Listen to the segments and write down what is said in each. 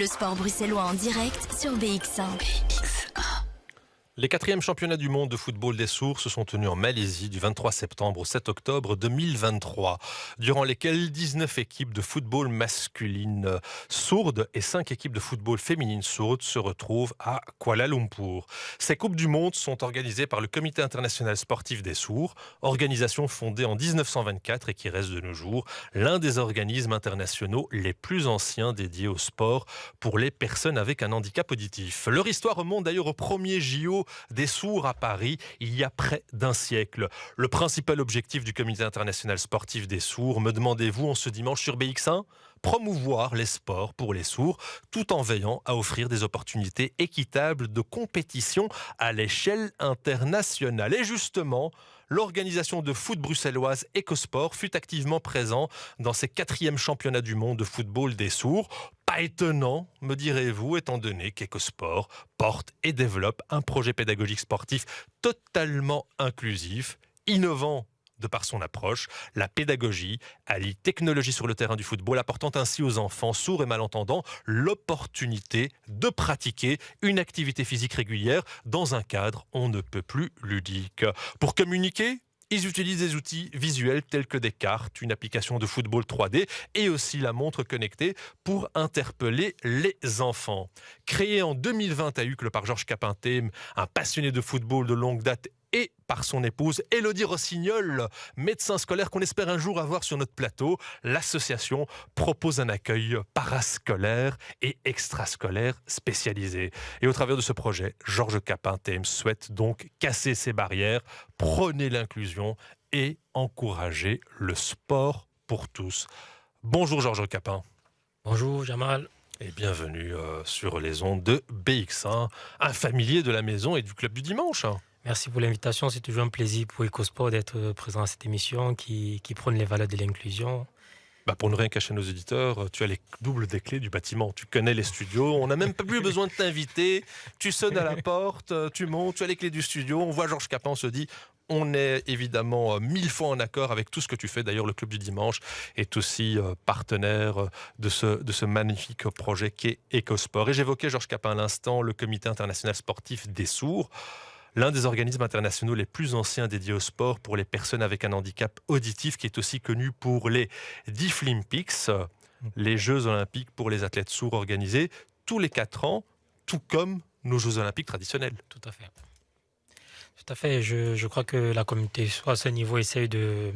le sport bruxellois en direct sur BX1. Les 4e championnats du monde de football des sourds se sont tenus en Malaisie du 23 septembre au 7 octobre 2023, durant lesquels 19 équipes de football masculine sourde et 5 équipes de football féminine sourde se retrouvent à Kuala Lumpur. Ces Coupes du Monde sont organisées par le Comité international sportif des sourds, organisation fondée en 1924 et qui reste de nos jours l'un des organismes internationaux les plus anciens dédiés au sport pour les personnes avec un handicap auditif. Leur histoire remonte d'ailleurs au premier JO des sourds à Paris, il y a près d'un siècle. Le principal objectif du Comité international sportif des sourds, me demandez-vous en ce dimanche sur BX1 ? Promouvoir les sports pour les sourds, tout en veillant à offrir des opportunités équitables de compétition à l'échelle internationale. Et justement, l'organisation de foot bruxelloise Ecosport fut activement présent dans ces 4e championnats du monde de football des sourds. Pas étonnant, me direz-vous, étant donné qu'Ecosport porte et développe un projet pédagogique sportif totalement inclusif, innovant de par son approche, la pédagogie allie technologie sur le terrain du football, apportant ainsi aux enfants sourds et malentendants l'opportunité de pratiquer une activité physique régulière dans un cadre on ne peut plus ludique. Pour communiquer, ils utilisent des outils visuels tels que des cartes, une application de football 3D et aussi la montre connectée pour interpeller les enfants. Créé en 2020 à Uccle par Georges Capin-Thème, un passionné de football de longue date, et par son épouse Élodie Rossignol, médecin scolaire qu'on espère un jour avoir sur notre plateau, l'association propose un accueil parascolaire et extrascolaire spécialisé. Et au travers de ce projet, Georges Capin-Thème souhaite donc casser ces barrières, prôner l'inclusion et encourager le sport pour tous. Bonjour Georges Capin. Bonjour Jamal. Et bienvenue sur les ondes de BX1, un familier de la maison et du club du dimanche. Merci pour l'invitation. C'est toujours un plaisir pour Ecosport d'être présent à cette émission qui prône les valeurs de l'inclusion. Pour ne rien cacher à nos auditeurs, tu as les doubles des clés du bâtiment. Tu connais les studios. On n'a même pas plus besoin de t'inviter. Tu sonnes à la porte, tu montes, tu as les clés du studio. On voit Georges Capin, on se dit... On est évidemment 1000 fois en accord avec tout ce que tu fais. D'ailleurs, le Club du Dimanche est aussi partenaire de ce magnifique projet qu'est Ecosport. Et j'évoquais, Georges Capin, à l'instant, le Comité international sportif des sourds, l'un des organismes internationaux les plus anciens dédiés au sport pour les personnes avec un handicap auditif, qui est aussi connu pour les Deaflympics, les Jeux olympiques pour les athlètes sourds organisés tous les 4 ans, tout comme nos Jeux olympiques traditionnels. Tout à fait. Tout à fait. Je crois que la communauté à ce niveau essaye de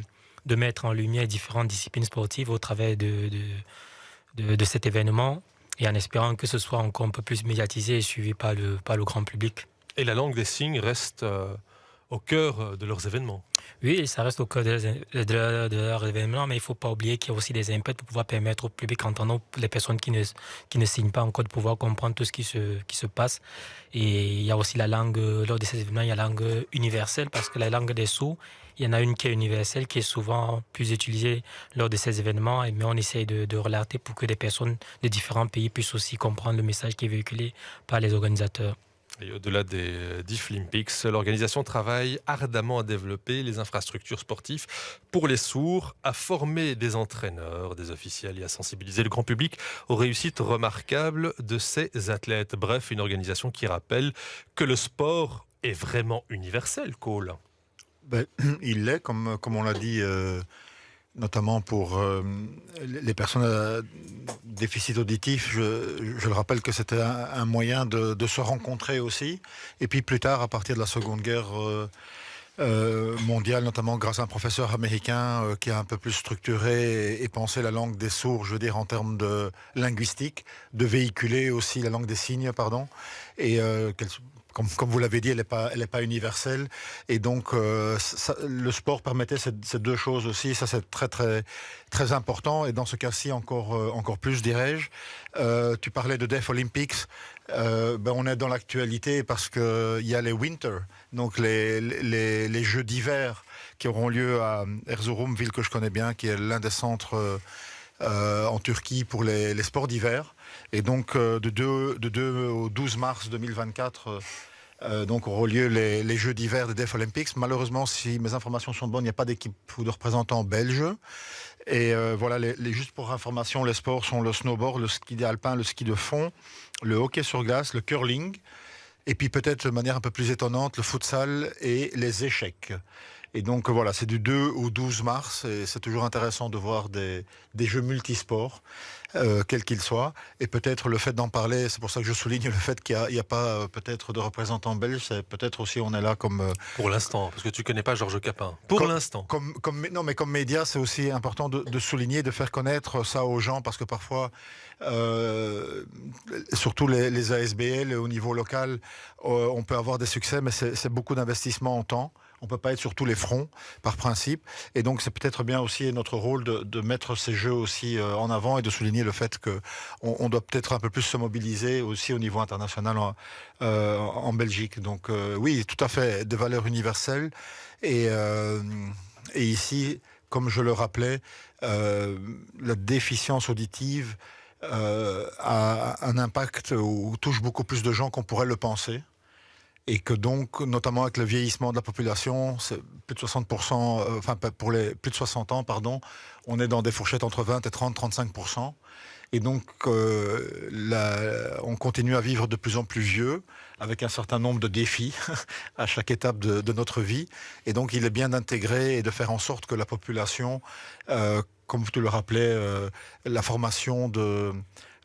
mettre en lumière différentes disciplines sportives au travers de cet événement et en espérant que ce soit encore un peu plus médiatisé et suivi par le grand public. Et la langue des signes reste au cœur de leurs événements. Oui, ça reste au cœur de leurs événements, mais il ne faut pas oublier qu'il y a aussi des impacts pour pouvoir permettre au public entendant, les personnes qui ne signent pas encore, de pouvoir comprendre tout ce qui se passe. Et il y a aussi la langue, lors de ces événements, il y a la langue universelle, parce que la langue des sourds, il y en a une qui est universelle, qui est souvent plus utilisée lors de ces événements, mais on essaye de relater pour que des personnes de différents pays puissent aussi comprendre le message qui est véhiculé par les organisateurs. Et au-delà des Deaflympics, l'organisation travaille ardemment à développer les infrastructures sportives pour les sourds, à former des entraîneurs, des officiels et à sensibiliser le grand public aux réussites remarquables de ces athlètes. Bref, une organisation qui rappelle que le sport est vraiment universel, Cole. Il l'est, comme on l'a dit... notamment pour les personnes à déficit auditif, je le rappelle que c'était un moyen de se rencontrer aussi. Et puis plus tard, à partir de la Seconde Guerre mondiale, notamment grâce à un professeur américain qui a un peu plus structuré et pensé la langue des sourds, je veux dire en termes de linguistique, de véhiculer aussi la langue des signes, et comme vous l'avez dit, elle n'est pas universelle. Et donc, le sport permettait ces deux choses aussi. Ça, c'est très, très, très important. Et dans ce cas-ci, encore plus, dirais-je. Tu parlais de Deaflympics. On est dans l'actualité parce qu'il y a les Winter, donc les Jeux d'hiver qui auront lieu à Erzurum, ville que je connais bien, qui est l'un des centres en Turquie pour les sports d'hiver. Et donc, de 2 au 12 mars 2024, Donc auront lieu les Jeux d'hiver des Deaf Olympics. Malheureusement, si mes informations sont bonnes, il n'y a pas d'équipe ou de représentants belges. Et voilà, juste pour information, les sports sont le snowboard, le ski alpin, le ski de fond, le hockey sur glace, le curling, et puis peut-être de manière un peu plus étonnante, le futsal et les échecs. Et donc voilà, c'est du 2 au 12 mars et c'est toujours intéressant de voir des jeux multisports, quels qu'ils soient. Et peut-être le fait d'en parler, c'est pour ça que je souligne le fait qu'il n'y a pas peut-être de représentants belges, c'est peut-être aussi on est là comme... Pour l'instant, parce que tu ne connais pas Georges Capin. L'instant. Non, mais comme média, c'est aussi important de souligner, de faire connaître ça aux gens, parce que parfois, surtout les ASBL au niveau local, on peut avoir des succès, mais c'est beaucoup d'investissement en temps. On ne peut pas être sur tous les fronts, par principe. Et donc, c'est peut-être bien aussi notre rôle de mettre ces jeux aussi en avant et de souligner le fait qu'on doit peut-être un peu plus se mobiliser aussi au niveau international en Belgique. Donc, oui, tout à fait, des valeurs universelles. Et ici, comme je le rappelais, la déficience auditive a un impact ou touche beaucoup plus de gens qu'on pourrait le penser. Et que donc, notamment avec le vieillissement de la population, c'est plus de 60%, pour les plus de 60 ans, pardon, on est dans des fourchettes entre 20 et 30-35%. Et donc, on continue à vivre de plus en plus vieux, avec un certain nombre de défis à chaque étape de notre vie. Et donc, il est bien d'intégrer et de faire en sorte que la population, comme tu le rappelais, la formation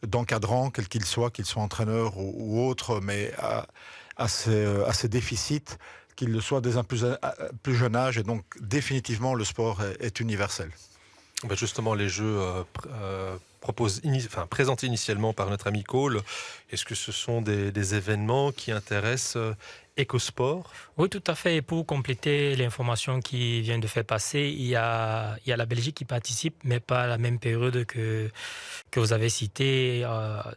d'encadrants, quels qu'ils soient entraîneurs ou autres, mais à ces déficits, qu'ils le soient dès un plus jeune âge. Et donc, définitivement, le sport est universel. Ben justement, les Jeux présentés initialement par notre ami Cole, est-ce que ce sont des événements qui intéressent Ecosport ? Oui, tout à fait. Et pour compléter l'information qui vient de faire passer, il y a la Belgique qui participe, mais pas à la même période que vous avez cité.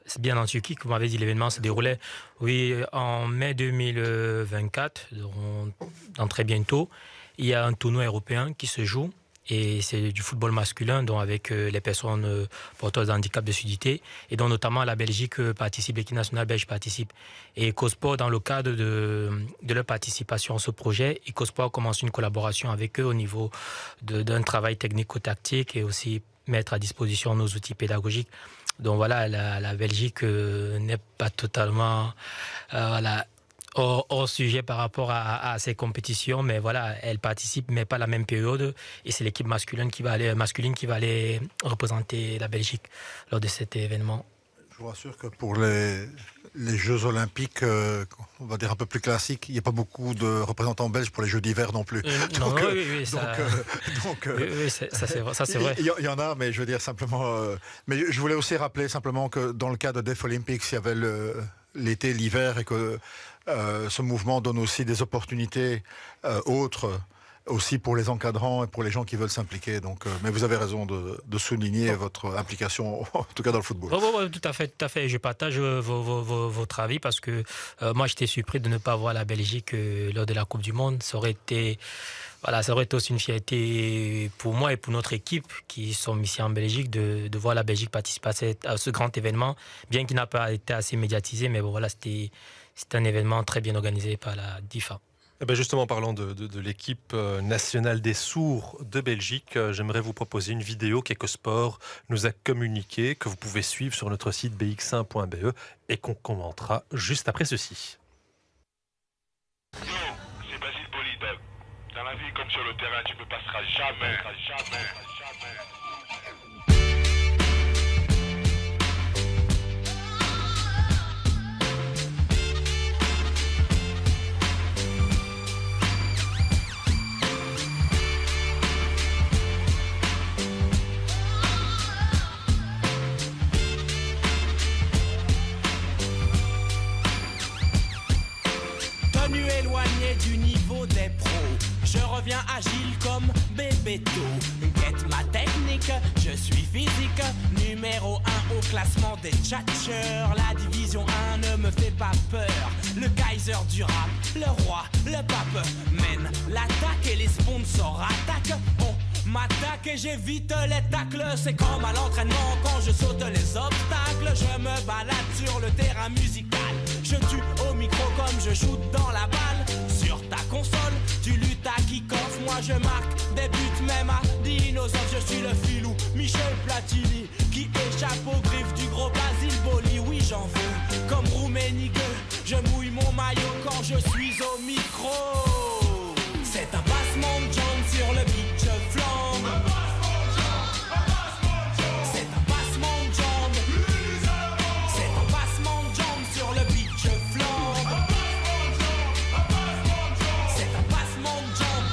C'est bien en Turquie que vous m'avez dit l'événement se déroulait. Oui, en mai 2024, dans très bientôt, il y a un tournoi européen qui se joue. Et c'est du football masculin, donc avec les personnes porteuses de handicap de surdité, et dont notamment la Belgique participe, l'équipe nationale belge participe. Et Ecosport, dans le cadre de leur participation à ce projet, Ecosport commence une collaboration avec eux au niveau d'un travail technico-tactique et aussi mettre à disposition nos outils pédagogiques. Donc voilà, la Belgique n'est pas totalement... hors sujet par rapport à ces compétitions, mais voilà, elle participe, mais pas à la même période. Et c'est l'équipe masculine qui va aller représenter la Belgique lors de cet événement. Je vous rassure que pour les Jeux Olympiques, on va dire un peu plus classiques, il n'y a pas beaucoup de représentants belges pour les Jeux d'hiver non plus. Ça c'est vrai. Il y en a, mais je veux dire simplement... mais je voulais aussi rappeler simplement que dans le cas de Deaf Olympics, il y avait l'été, l'hiver, et que ce mouvement donne aussi des opportunités autres, aussi pour les encadrants et pour les gens qui veulent s'impliquer. Donc, mais vous avez raison de souligner votre implication, en tout cas dans le football. Oui, tout à fait. Je partage votre avis parce que moi, j'étais surpris de ne pas voir la Belgique lors de la Coupe du Monde. Ça aurait été aussi une fierté pour moi et pour notre équipe qui sommes ici en Belgique de voir la Belgique participer à ce grand événement, bien qu'il n'a pas été assez médiatisé, mais bon, voilà, c'était un événement très bien organisé par la DIFA. Eh bien justement, parlant de l'équipe nationale des sourds de Belgique, j'aimerais vous proposer une vidéo qu'Ecosport nous a communiquée, que vous pouvez suivre sur notre site bx1.be et qu'on commentera juste après ceci. Yo, c'est Basile Polydog. Dans la vie comme sur le terrain, tu ne passeras jamais. Éloigné du niveau des pros, je reviens agile comme Bébéto. Guette ma technique, je suis physique, numéro 1 au classement des tchatcheurs. La division 1 ne me fait pas peur. Le Kaiser du rap, le roi, le pape mène l'attaque et les sponsors attaquent. On m'attaque et j'évite les tacles. C'est comme à l'entraînement quand je saute les obstacles. Je me balade sur le terrain musical. Je Je tue au micro comme je shoot dans la balle. Sur ta console, tu luttes à kick-off. Moi je marque des buts même à dinosaures. Je suis le filou Michel Platini qui échappe aux griffes du gros Basile Boli. Oui j'en veux comme Rouménigue. Je mouille mon maillot quand je suis au micro. C'est un passement de jambes sur le beat, je flambe. C'est un passement de jambes. C'est un passement de jambes sur le beat, je flambe. C'est un passement de jambes.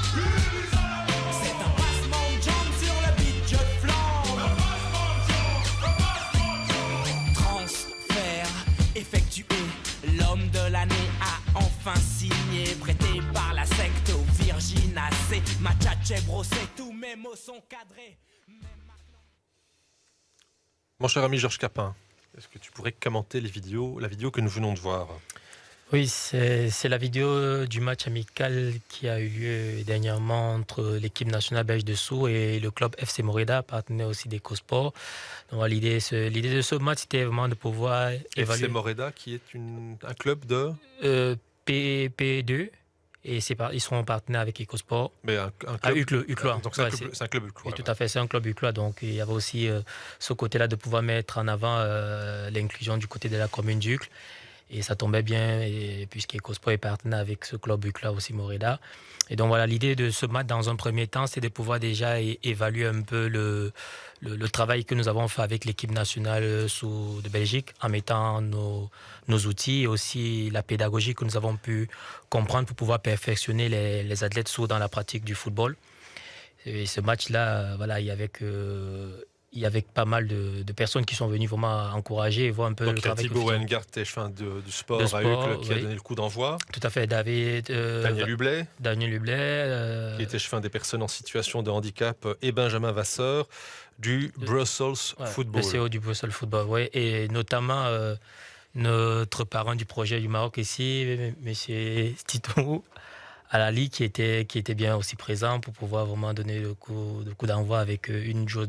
C'est un passement de jambes sur le beat, je flambe. Transfert effectué. L'homme de l'année a enfin signé, prêté par la secte aux virginacées. Ma tchatche brossée, tous mes mots sont cadrés. Mon cher ami Georges Capin, est-ce que tu pourrais commenter la vidéo que nous venons de voir? Oui, c'est la vidéo du match amical qui a eu lieu dernièrement entre l'équipe nationale belge de Sourds et le club FC Moreda, partenaire aussi d'Ecosport. Donc, l'idée de ce match, c'était vraiment de pouvoir évaluer... FC Moreda, qui est un club de... P2, et ils sont partenaires avec Ecosport. Mais un club... UCLOA. Donc c'est un club UCLOA. Tout à fait, c'est un club UCLOA. Donc il y avait aussi ce côté-là de pouvoir mettre en avant l'inclusion du côté de la commune d'Uccle. Et ça tombait bien, puisqu'Ecosport est partenaire avec ce club UCLOA aussi, Moreda. Et donc voilà, l'idée de ce match, dans un premier temps, c'est de pouvoir déjà évaluer un peu le travail que nous avons fait avec l'équipe nationale de Belgique, en mettant nos outils et aussi la pédagogie que nous avons pu comprendre pour pouvoir perfectionner les athlètes sourds dans la pratique du football. Et ce match-là, voilà, il y avait pas mal de personnes qui sont venues vraiment encourager et voir un peu donc, le travail. Thibaut Weingart, chef du sport à Uccle, qui a donné le coup d'envoi. Tout à fait, Daniel Hublet. Qui était chef des personnes en situation de handicap, et Benjamin Vasseur du Brussels Football. Le CEO du Brussels Football, oui. Et notamment notre parent du projet du Maroc ici, M. Tito Alali, qui était bien aussi présent pour pouvoir vraiment donner le coup d'envoi avec une joueuse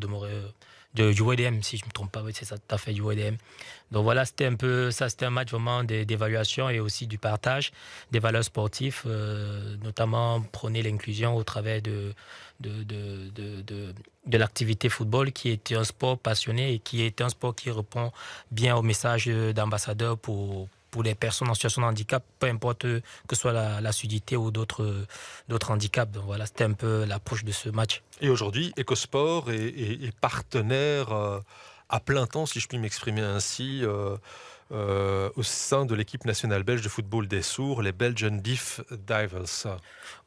du WDM, si je ne me trompe pas, oui, c'est ça, tout à fait, du WDM. Donc voilà, c'était un peu ça, c'était un match vraiment d'évaluation et aussi du partage des valeurs sportives, notamment prôner l'inclusion au travers de l'activité football, qui est un sport passionné et qui est un sport qui répond bien au message d'ambassadeur pour les personnes en situation de handicap, peu importe que ce soit la surdité ou d'autres handicaps. Donc voilà, c'était un peu l'approche de ce match. Et aujourd'hui, Ecosport est partenaire à plein temps, si je puis m'exprimer ainsi, au sein de l'équipe nationale belge de football des sourds, les Belgian Deaf Divers.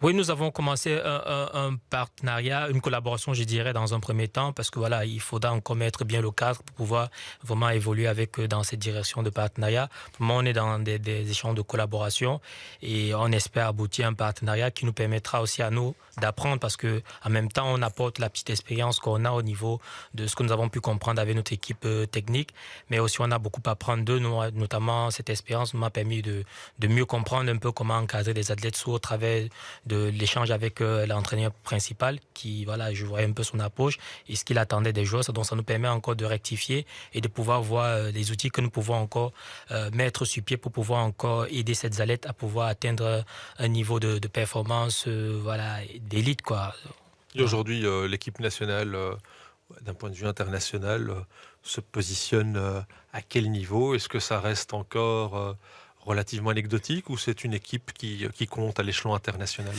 Oui, nous avons commencé un partenariat, une collaboration, je dirais, dans un premier temps, parce que voilà, il faudra encore mettre bien le cadre pour pouvoir vraiment évoluer avec dans cette direction de partenariat. Pour le moment, on est dans des échanges de collaboration et on espère aboutir à un partenariat qui nous permettra aussi à nous d'apprendre, parce que en même temps, on apporte la petite expérience qu'on a au niveau de ce que nous avons pu comprendre avec notre équipe technique, mais aussi on a beaucoup à apprendre d'eux, notamment cette expérience m'a permis de mieux comprendre un peu comment encadrer les athlètes sourds au travers de l'échange avec l'entraîneur principal, qui, voilà, je voyais un peu son approche et ce qu'il attendait des joueurs. Donc ça nous permet encore de rectifier et de pouvoir voir les outils que nous pouvons encore mettre sur pied pour pouvoir encore aider ces athlètes à pouvoir atteindre un niveau de performance voilà, d'élite, quoi. Et aujourd'hui, l'équipe nationale, d'un point de vue international, se positionne à quel niveau? Est-ce que ça reste encore relativement anecdotique ou c'est une équipe qui compte à l'échelon international?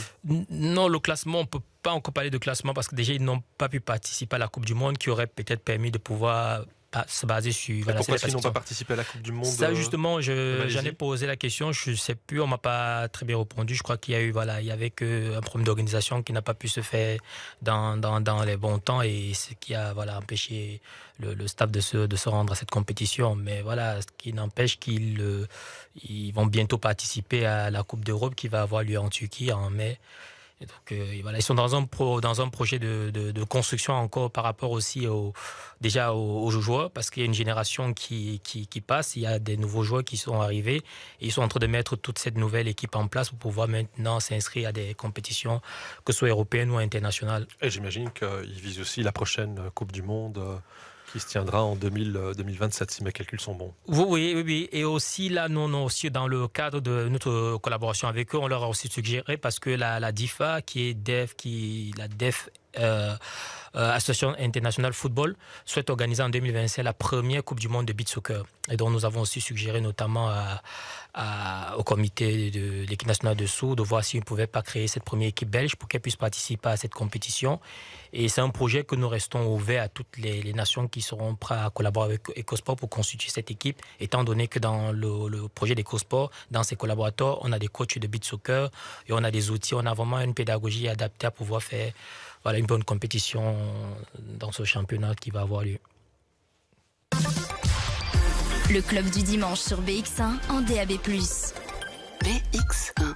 Non, le classement, on ne peut pas encore parler de classement parce que déjà, ils n'ont pas pu participer à la Coupe du Monde, qui aurait peut-être permis de pouvoir se baser sur... Voilà, pourquoi est-ce qu'ils n'ont pas participé à la Coupe du Monde? Ça, justement, j'en ai posé la question, je ne sais plus, on ne m'a pas très bien répondu. Je crois qu'il y a eu, voilà, il y avait un problème d'organisation qui n'a pas pu se faire dans les bons temps, et ce qui a, voilà, empêché le staff de se rendre à cette compétition. Mais voilà, ce qui n'empêche qu'ils vont bientôt participer à la Coupe d'Europe qui va avoir lieu en Turquie en mai. Et donc, voilà, ils sont dans un projet de construction encore par rapport aussi aux joueurs, parce qu'il y a une génération qui passe, il y a des nouveaux joueurs qui sont arrivés et ils sont en train de mettre toute cette nouvelle équipe en place pour pouvoir maintenant s'inscrire à des compétitions, que ce soit européennes ou internationales. Et j'imagine qu'ils visent aussi la prochaine Coupe du Monde qui se tiendra en 2027, si mes calculs sont bons. Oui. Et aussi, là, nous, aussi, dans le cadre de notre collaboration avec eux, on leur a aussi suggéré, parce que la DIFA, qui est la DEF, Association internationale football, souhaite organiser en 2025 la première Coupe du monde de beach soccer. Et donc, nous avons aussi suggéré notamment au comité de l'équipe nationale de Sourds de voir s'ils ne pouvaient pas créer cette première équipe belge pour qu'elle puisse participer à cette compétition. Et c'est un projet que nous restons ouverts à toutes les nations qui seront prêtes à collaborer avec EcoSport pour constituer cette équipe, étant donné que dans le projet d'EcoSport, dans ses collaborateurs, on a des coachs de beach soccer et on a des outils, on a vraiment une pédagogie adaptée à pouvoir faire une bonne compétition dans ce championnat qui va avoir lieu. Le club du dimanche sur BX1 en DAB+. BX1.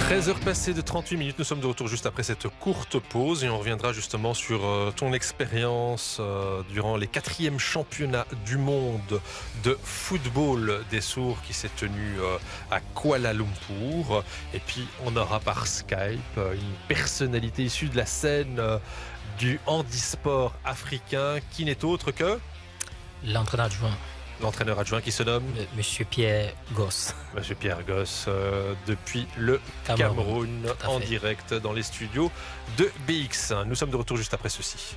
13h passées de 38 minutes, nous sommes de retour juste après cette courte pause et on reviendra justement sur ton expérience durant les 4e championnats du monde de football des sourds qui s'est tenu à Kuala Lumpur. Et puis on aura par Skype une personnalité issue de la scène du handisport africain qui n'est autre que l'entraîneur adjoint qui se nomme Monsieur Pierre Gosse. Monsieur Pierre Gosse, depuis le Cameroun en direct dans les studios de BX1. Nous sommes de retour juste après ceci.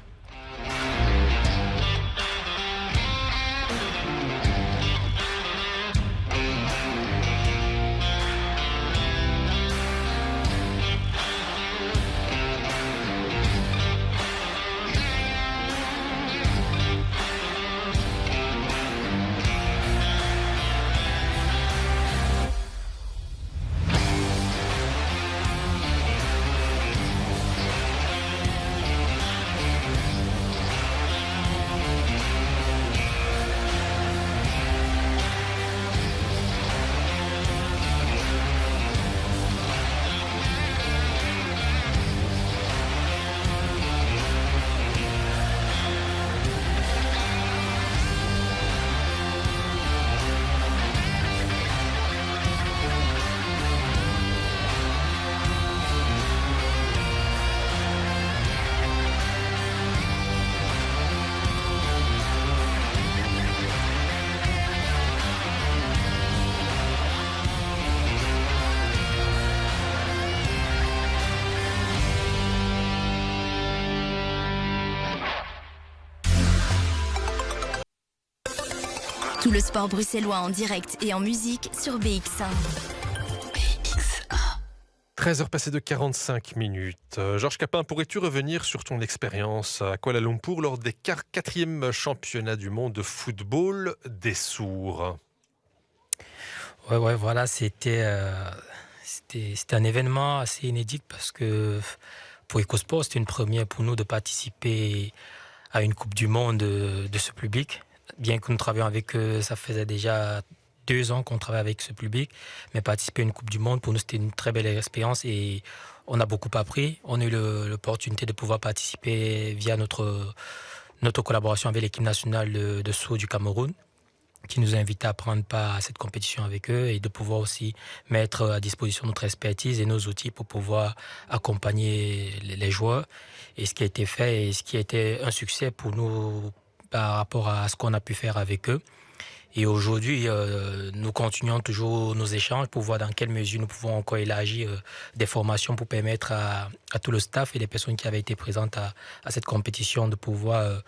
Tout le sport bruxellois en direct et en musique sur BX1. 13h passées de 45 minutes. Georges Capin, pourrais-tu revenir sur ton expérience à Kuala Lumpur lors des 4e championnats du monde de football des sourds? Ouais, voilà, c'était un événement assez inédit parce que pour EcoSport, c'était une première pour nous de participer à une Coupe du monde de ce public. Bien que nous travaillions avec eux, ça faisait déjà 2 ans qu'on travaille avec ce public, mais participer à une Coupe du monde, pour nous, c'était une très belle expérience et on a beaucoup appris. On a eu l'opportunité de pouvoir participer via notre collaboration avec l'équipe nationale de saut du Cameroun, qui nous a invités à prendre part à cette compétition avec eux et de pouvoir aussi mettre à disposition notre expertise et nos outils pour pouvoir accompagner les joueurs. Et ce qui a été fait et ce qui a été un succès pour nous par rapport à ce qu'on a pu faire avec eux. Et aujourd'hui, nous continuons toujours nos échanges pour voir dans quelle mesure nous pouvons encore élargir des formations pour permettre à tout le staff et les personnes qui avaient été présentes à cette compétition de pouvoir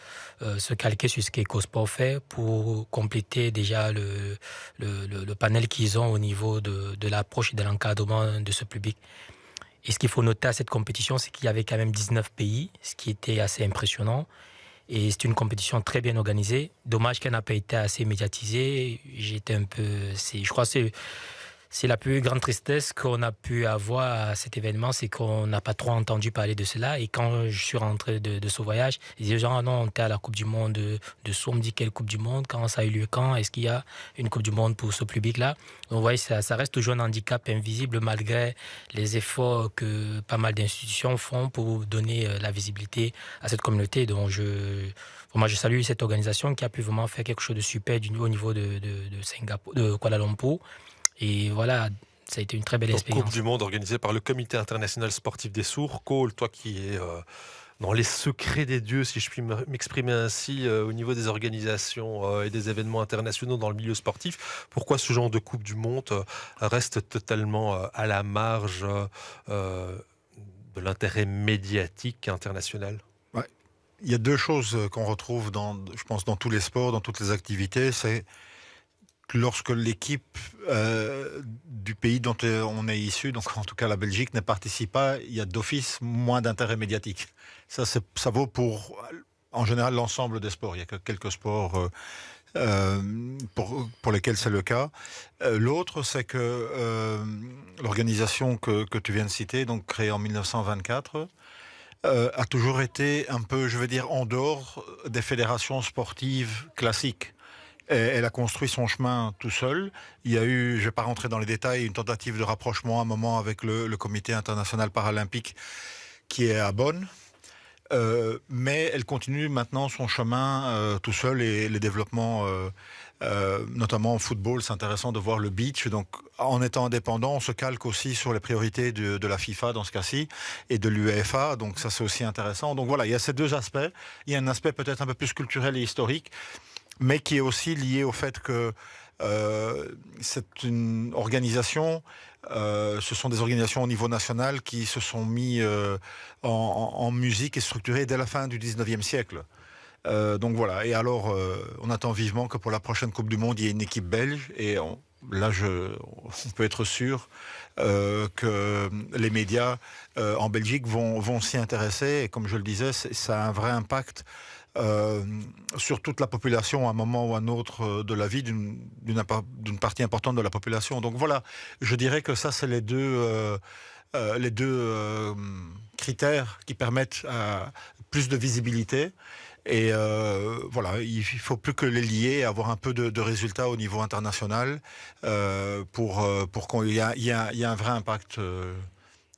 se calquer sur ce qu'EcoSport fait pour compléter déjà le panel qu'ils ont au niveau de l'approche et de l'encadrement de ce public. Et ce qu'il faut noter à cette compétition, c'est qu'il y avait quand même 19 pays, ce qui était assez impressionnant. Et c'est une compétition très bien organisée. Dommage qu'elle n'a pas été assez médiatisée. J'étais un peu... Je crois que c'est la plus grande tristesse qu'on a pu avoir à cet événement, c'est qu'on n'a pas trop entendu parler de cela. Et quand je suis rentré de ce voyage, ils disaient genre, non, on était à la Coupe du Monde de saut. On me dit quelle Coupe du Monde, quand ça a eu lieu, quand est-ce qu'il y a une Coupe du Monde pour ce public-là. Donc vous voyez, ça reste toujours un handicap invisible malgré les efforts que pas mal d'institutions font pour donner la visibilité à cette communauté. Donc moi, je salue cette organisation qui a pu vraiment faire quelque chose de super au niveau de Singapour, de Kuala Lumpur. Et voilà, ça a été une très belle Donc, expérience. Coupe du Monde organisée par le Comité international sportif des sourds. Cole, toi qui es dans les secrets des dieux, si je puis m'exprimer ainsi, au niveau des organisations et des événements internationaux dans le milieu sportif, pourquoi ce genre de Coupe du Monde reste totalement à la marge de l'intérêt médiatique international? Il y a deux choses qu'on retrouve, je pense, dans tous les sports, dans toutes les activités. C'est que lorsque l'équipe du pays dont on est issu, donc en tout cas la Belgique, ne participe pas, il y a d'office moins d'intérêt médiatique. Ça vaut pour, en général, l'ensemble des sports. Il y a que quelques sports pour lesquels c'est le cas. L'autre, c'est que l'organisation que tu viens de citer, donc créée en 1924, a toujours été un peu, je veux dire, en dehors des fédérations sportives classiques. Elle a construit son chemin tout seul. Il y a eu, je ne vais pas rentrer dans les détails, une tentative de rapprochement à un moment avec le Comité international paralympique qui est à Bonn. Mais elle continue maintenant son chemin tout seul et les développements, notamment en football, c'est intéressant de voir le beach. Donc, en étant indépendant, on se calque aussi sur les priorités de la FIFA dans ce cas-ci et de l'UEFA. Donc ça, c'est aussi intéressant. Donc voilà, il y a ces deux aspects. Il y a un aspect peut-être un peu plus culturel et historique, mais qui est aussi lié au fait que c'est une organisation, ce sont des organisations au niveau national qui se sont mis en musique et structurées dès la fin du 19e siècle. Donc voilà, et alors on attend vivement que pour la prochaine Coupe du Monde, il y ait une équipe belge, et on peut être sûr que les médias en Belgique vont s'y intéresser, et comme je le disais, ça a un vrai impact sur toute la population à un moment ou à un autre de la vie d'une partie importante de la population. Donc voilà, je dirais que ça, c'est les deux critères qui permettent plus de visibilité. Et voilà, il ne faut plus que les lier, avoir un peu de résultats au niveau international pour qu'il y ait un vrai impact.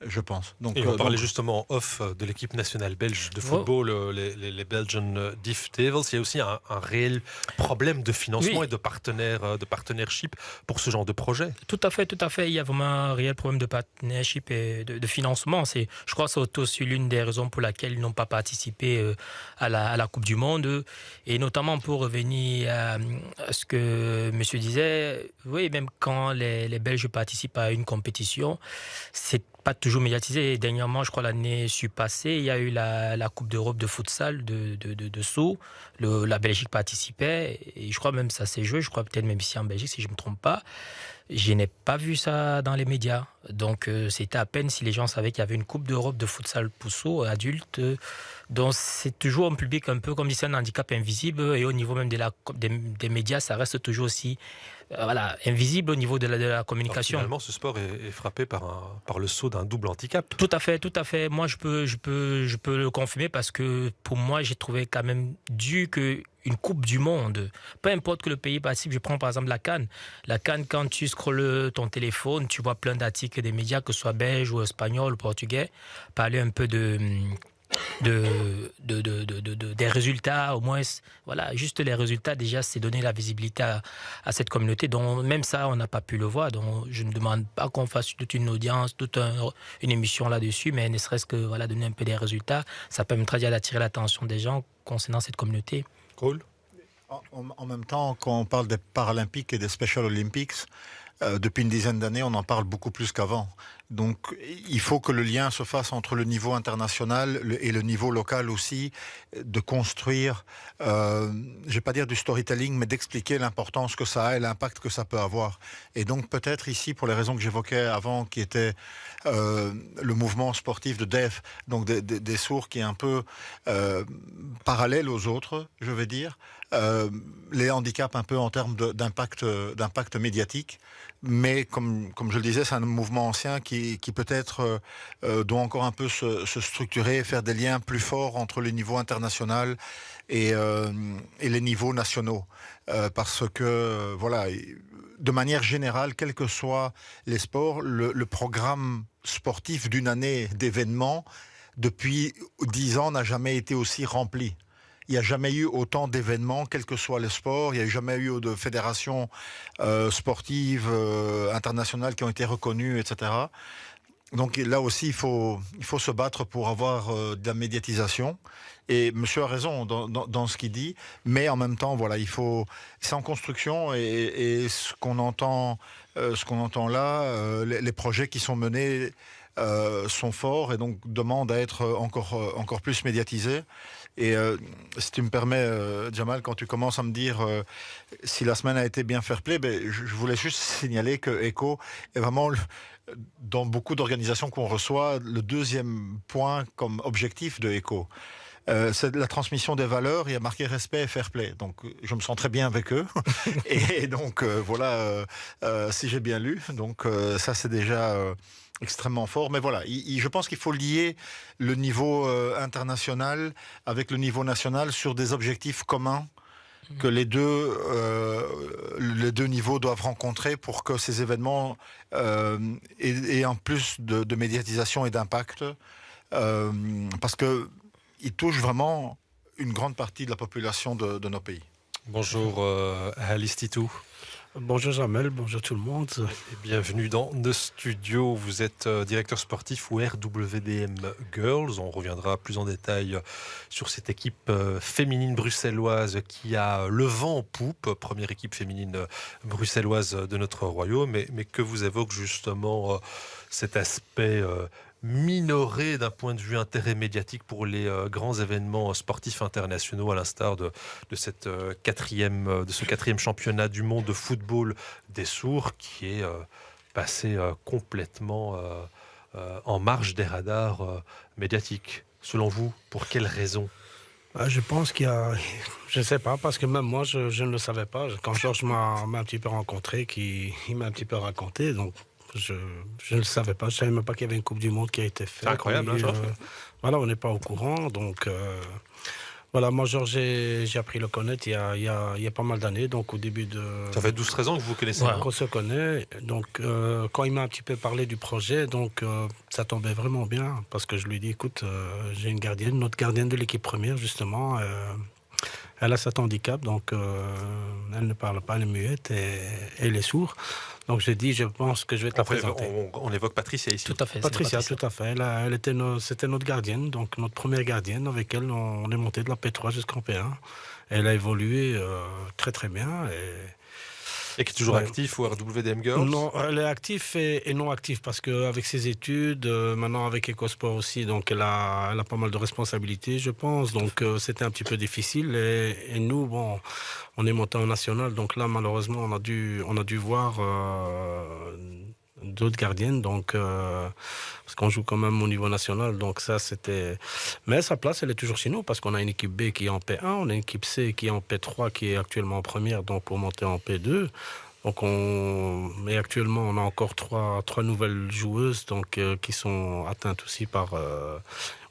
Je pense. Donc, et on parlait justement en off de l'équipe nationale belge de football, les Belgian Diff Devils. Il y a aussi un réel problème de financement et de partnership pour ce genre de projet. Tout à fait. Il y a vraiment un réel problème de partnership et de financement. Je crois que c'est aussi l'une des raisons pour laquelle ils n'ont pas participé à la Coupe du Monde. Et notamment pour revenir à ce que monsieur disait, oui, même quand les Belges participent à une compétition, c'est pas toujours médiatisé. Dernièrement, je crois l'année passée, il y a eu la Coupe d'Europe de futsal de saut. La Belgique participait et je crois même ça s'est joué. Je crois peut-être même ici en Belgique, si je me trompe pas. Je n'ai pas vu ça dans les médias. Donc c'était à peine si les gens savaient qu'il y avait une Coupe d'Europe de futsal pour saut adulte. Donc c'est toujours un public un peu comme dit, c'est un handicap invisible, et au niveau même des médias, ça reste toujours aussi invisible au niveau de la communication. Alors, finalement, ce sport est frappé par le saut d'un double handicap. Tout à fait. Moi, je peux le confirmer, parce que pour moi, j'ai trouvé quand même dû qu'une Coupe du Monde, peu importe que le pays participe, je prends par exemple la CAN. La CAN, quand tu scrolles ton téléphone, tu vois plein d'articles des médias, que ce soit belge ou espagnol ou portugais, parler un peu des résultats, au moins, voilà, juste les résultats, déjà, c'est donner la visibilité à cette communauté. Donc, même ça, on n'a pas pu le voir. Donc, je ne demande pas qu'on fasse toute une audience, toute une émission là-dessus, mais ne serait-ce que donner un peu des résultats, ça permettra déjà d'attirer l'attention des gens concernant cette communauté. Cool. En même temps, quand on parle des Paralympiques et des Special Olympics, depuis une dizaine d'années, on en parle beaucoup plus qu'avant. Donc, il faut que le lien se fasse entre le niveau international et le niveau local aussi, de construire, je ne vais pas dire du storytelling, mais d'expliquer l'importance que ça a et l'impact que ça peut avoir. Et donc, peut-être ici, pour les raisons que j'évoquais avant, qui était le mouvement sportif de DEF, donc des sourds qui est un peu parallèle aux autres, je vais dire, les handicaps un peu en termes d'impact médiatique. Mais comme je le disais, c'est un mouvement ancien qui peut-être doit encore un peu se structurer, faire des liens plus forts entre le niveau international et les niveaux nationaux. Parce que, voilà, de manière générale, quels que soient les sports, le programme sportif d'une année d'événements, depuis 10 ans, n'a jamais été aussi rempli. il n'y a jamais eu autant d'événements, quel que soit le sport. Il n'y a jamais eu de fédérations sportives internationales qui ont été reconnues, etc. Donc là aussi, il faut se battre pour avoir de la médiatisation. Et monsieur a raison dans ce qu'il dit, mais en même temps, voilà, c'est en construction et ce qu'on entend là, les projets qui sont menés sont forts et donc demandent à être encore plus médiatisés. Et si tu me permets, Jamal, quand tu commences à me dire si la semaine a été bien fair-play, je voulais juste signaler que ECHO est vraiment, dans beaucoup d'organisations qu'on reçoit, le deuxième point comme objectif de ECHO. C'est la transmission des valeurs, il y a marqué respect et fair play. Donc je me sens très bien avec eux. Et donc voilà, si j'ai bien lu. Donc ça c'est déjà extrêmement fort. Mais voilà, je pense qu'il faut lier le niveau international avec le niveau national sur des objectifs communs que les deux niveaux doivent rencontrer pour que ces événements aient en plus de médiatisation et d'impact. Parce que il touche vraiment une grande partie de la population de nos pays. Bonjour Alice Titou. Bonjour Jamel, bonjour tout le monde. Et bienvenue dans nos studios. Vous êtes directeur sportif au RWDM Girls. On reviendra plus en détail sur cette équipe féminine bruxelloise qui a le vent en poupe, première équipe féminine bruxelloise de notre royaume, mais que vous évoque justement cet aspect minoré d'un point de vue intérêt médiatique pour les grands événements sportifs internationaux, à l'instar de ce quatrième championnat du monde de football des sourds qui est passé complètement en marge des radars médiatiques. Selon vous, pour quelles raisons ? Je pense qu'il y a... Je ne sais pas, parce que même moi, je ne le savais pas. Quand Georges m'a un petit peu rencontré, il m'a un petit peu raconté, donc je ne le savais pas. Je ne savais même pas qu'il y avait une Coupe du Monde qui a été faite. C'est incroyable, Georges. Voilà, on n'est pas au courant. Donc, voilà, moi, Georges, j'ai appris à le connaître il y a pas mal d'années. Donc, au début de... Ça fait 12-13 ans que vous vous connaissez. Ouais, on se connaît. Donc, quand il m'a un petit peu parlé du projet, donc, ça tombait vraiment bien. Parce que je lui ai dit, écoute, j'ai une gardienne, notre gardienne de l'équipe première, justement. Elle a cet handicap, donc elle ne parle pas, elle est muette et elle est sourde. Donc j'ai dit, je pense que je vais te la présenter. On évoque Patricia ici. Tout à fait. Patricia, tout à fait. C'était notre gardienne, donc notre première gardienne avec elle, on est monté de la P3 jusqu'en P1. Elle a évolué très très bien. Et qui est toujours actif au RWDM Girls ? Non, elle est active et non active parce qu'avec ses études, maintenant avec EcoSport aussi, donc elle a pas mal de responsabilités, je pense. Donc c'était un petit peu difficile. Et nous, bon, on est monté en national, donc là malheureusement on a dû voir d'autres gardiennes, donc parce qu'on joue quand même au niveau national, donc ça c'était... Mais sa place, elle est toujours chez nous, parce qu'on a une équipe B qui est en P1, on a une équipe C qui est en P3, qui est actuellement en première, donc pour monter en P2. Donc mais actuellement, on a encore trois nouvelles joueuses, donc qui sont atteintes aussi par...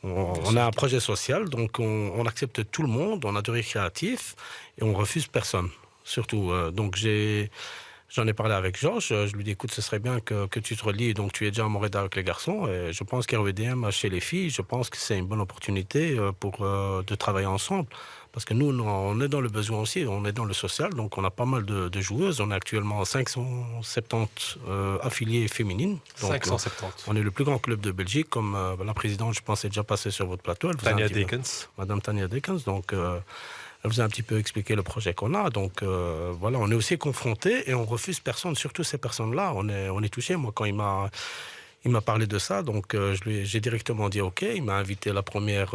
on a un projet social, donc on accepte tout le monde, on a du récréatif, et on refuse personne, surtout. Donc j'en ai parlé avec Georges, je lui ai dit, écoute, ce serait bien que tu te relis, donc tu es déjà en Montréal avec les garçons, et je pense qu'RWDM, chez les filles, je pense que c'est une bonne opportunité de travailler ensemble, parce que nous, on est dans le besoin aussi, on est dans le social, donc on a pas mal de joueuses, on a actuellement 570 affiliées féminines. Donc, 570. On est le plus grand club de Belgique, comme la présidente, je pense, est déjà passée sur votre plateau. Tania Dekens. Madame Tania Dekens, donc... Elle vous a un petit peu expliqué le projet qu'on a. Donc voilà, on est aussi confrontés et on refuse personne, surtout ces personnes-là. On est touchés. Moi, quand il m'a parlé de ça, donc j'ai directement dit OK. Il m'a invité la première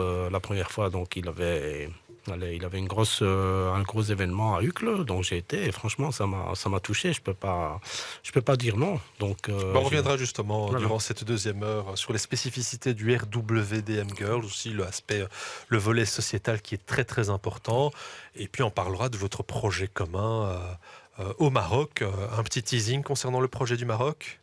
fois, donc il avait un gros événement à Uccle, donc j'ai été, et franchement ça m'a touché, je peux pas dire non. Donc on reviendra justement durant cette deuxième heure sur les spécificités du RWDM Girls, aussi le volet sociétal qui est très très important, et puis on parlera de votre projet commun au Maroc. Un petit teasing concernant le projet du Maroc.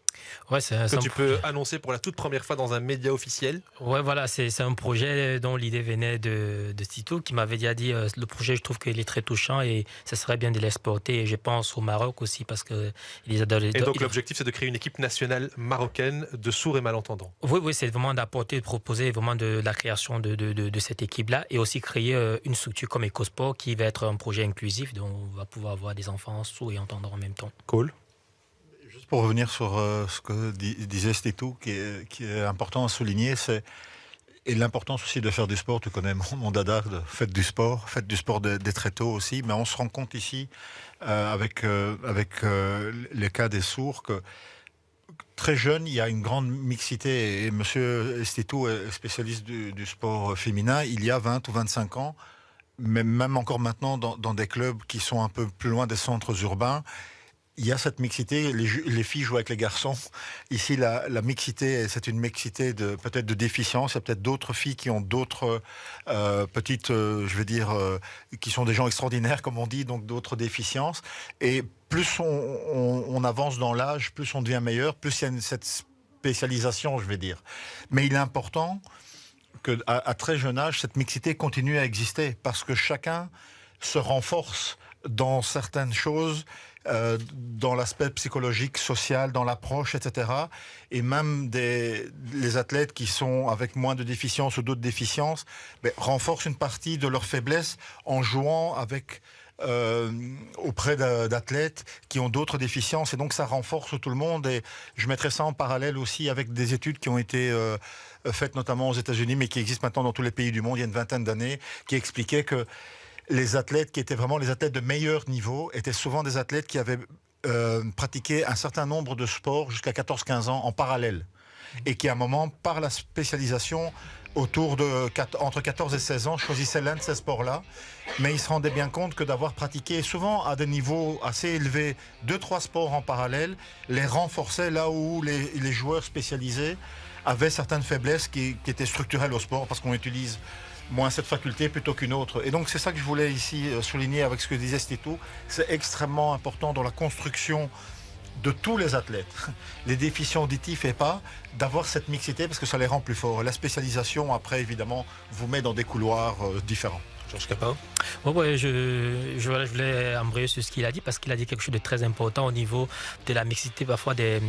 Ouais, que tu peux annoncer pour la toute première fois dans un média officiel. Ouais, voilà, c'est un projet dont l'idée venait de Tito, qui m'avait déjà dit le projet, je trouve qu'il est très touchant et ce serait bien de l'exporter. Et je pense au Maroc aussi parce que ils adorent. Et donc l'objectif, c'est de créer une équipe nationale marocaine de sourds et malentendants. Oui, c'est vraiment d'apporter, de proposer vraiment de la création de cette équipe-là et aussi créer une structure comme EcoSport qui va être un projet inclusif dont on va pouvoir avoir des enfants sourds et entendants en même temps. Cool. Juste pour revenir sur ce que disait Stétou, qui est important à souligner, c'est et l'importance aussi de faire du sport. Tu connais mon dada, faites du sport dès très tôt aussi. Mais on se rend compte ici, avec les cas des sourds, que très jeune, il y a une grande mixité. Et monsieur Stétou est spécialiste du sport féminin. Il y a 20 ou 25 ans, même encore maintenant, dans des clubs qui sont un peu plus loin des centres urbains, il y a cette mixité, les filles jouent avec les garçons. Ici, la mixité, c'est une mixité peut-être de déficience. Il y a peut-être d'autres filles qui ont d'autres petites, qui sont des gens extraordinaires, comme on dit, donc d'autres déficiences. Et plus on avance dans l'âge, plus on devient meilleur, plus il y a cette spécialisation, je vais dire. Mais il est important qu'à très jeune âge, cette mixité continue à exister, parce que chacun se renforce dans certaines choses, dans l'aspect psychologique, social, dans l'approche, etc. Et même les athlètes qui sont avec moins de déficiences ou d'autres déficiences renforcent une partie de leur faiblesse en jouant auprès d'athlètes qui ont d'autres déficiences. Et donc ça renforce tout le monde. Et je mettrais ça en parallèle aussi avec des études qui ont été faites notamment aux États-Unis, mais qui existent maintenant dans tous les pays du monde, il y a une vingtaine d'années, qui expliquaient que les athlètes qui étaient vraiment les athlètes de meilleur niveau étaient souvent des athlètes qui avaient pratiqué un certain nombre de sports jusqu'à 14-15 ans en parallèle. Et qui, à un moment, par la spécialisation, entre 14 et 16 ans, choisissaient l'un de ces sports-là. Mais ils se rendaient bien compte que d'avoir pratiqué, souvent à des niveaux assez élevés, 2-3 sports en parallèle, les renforçait là où les joueurs spécialisés avaient certaines faiblesses qui étaient structurelles au sport, parce qu'on utilise moins cette faculté plutôt qu'une autre. Et donc c'est ça que je voulais ici souligner avec ce que disait Stétou. C'est extrêmement important dans la construction de tous les athlètes, les déficients auditifs et pas, d'avoir cette mixité parce que ça les rend plus forts. Et la spécialisation, après, évidemment, vous met dans des couloirs différents. Georges Capin. Ouais, je voulais embrayer sur ce qu'il a dit parce qu'il a dit quelque chose de très important au niveau de la mixité parfois des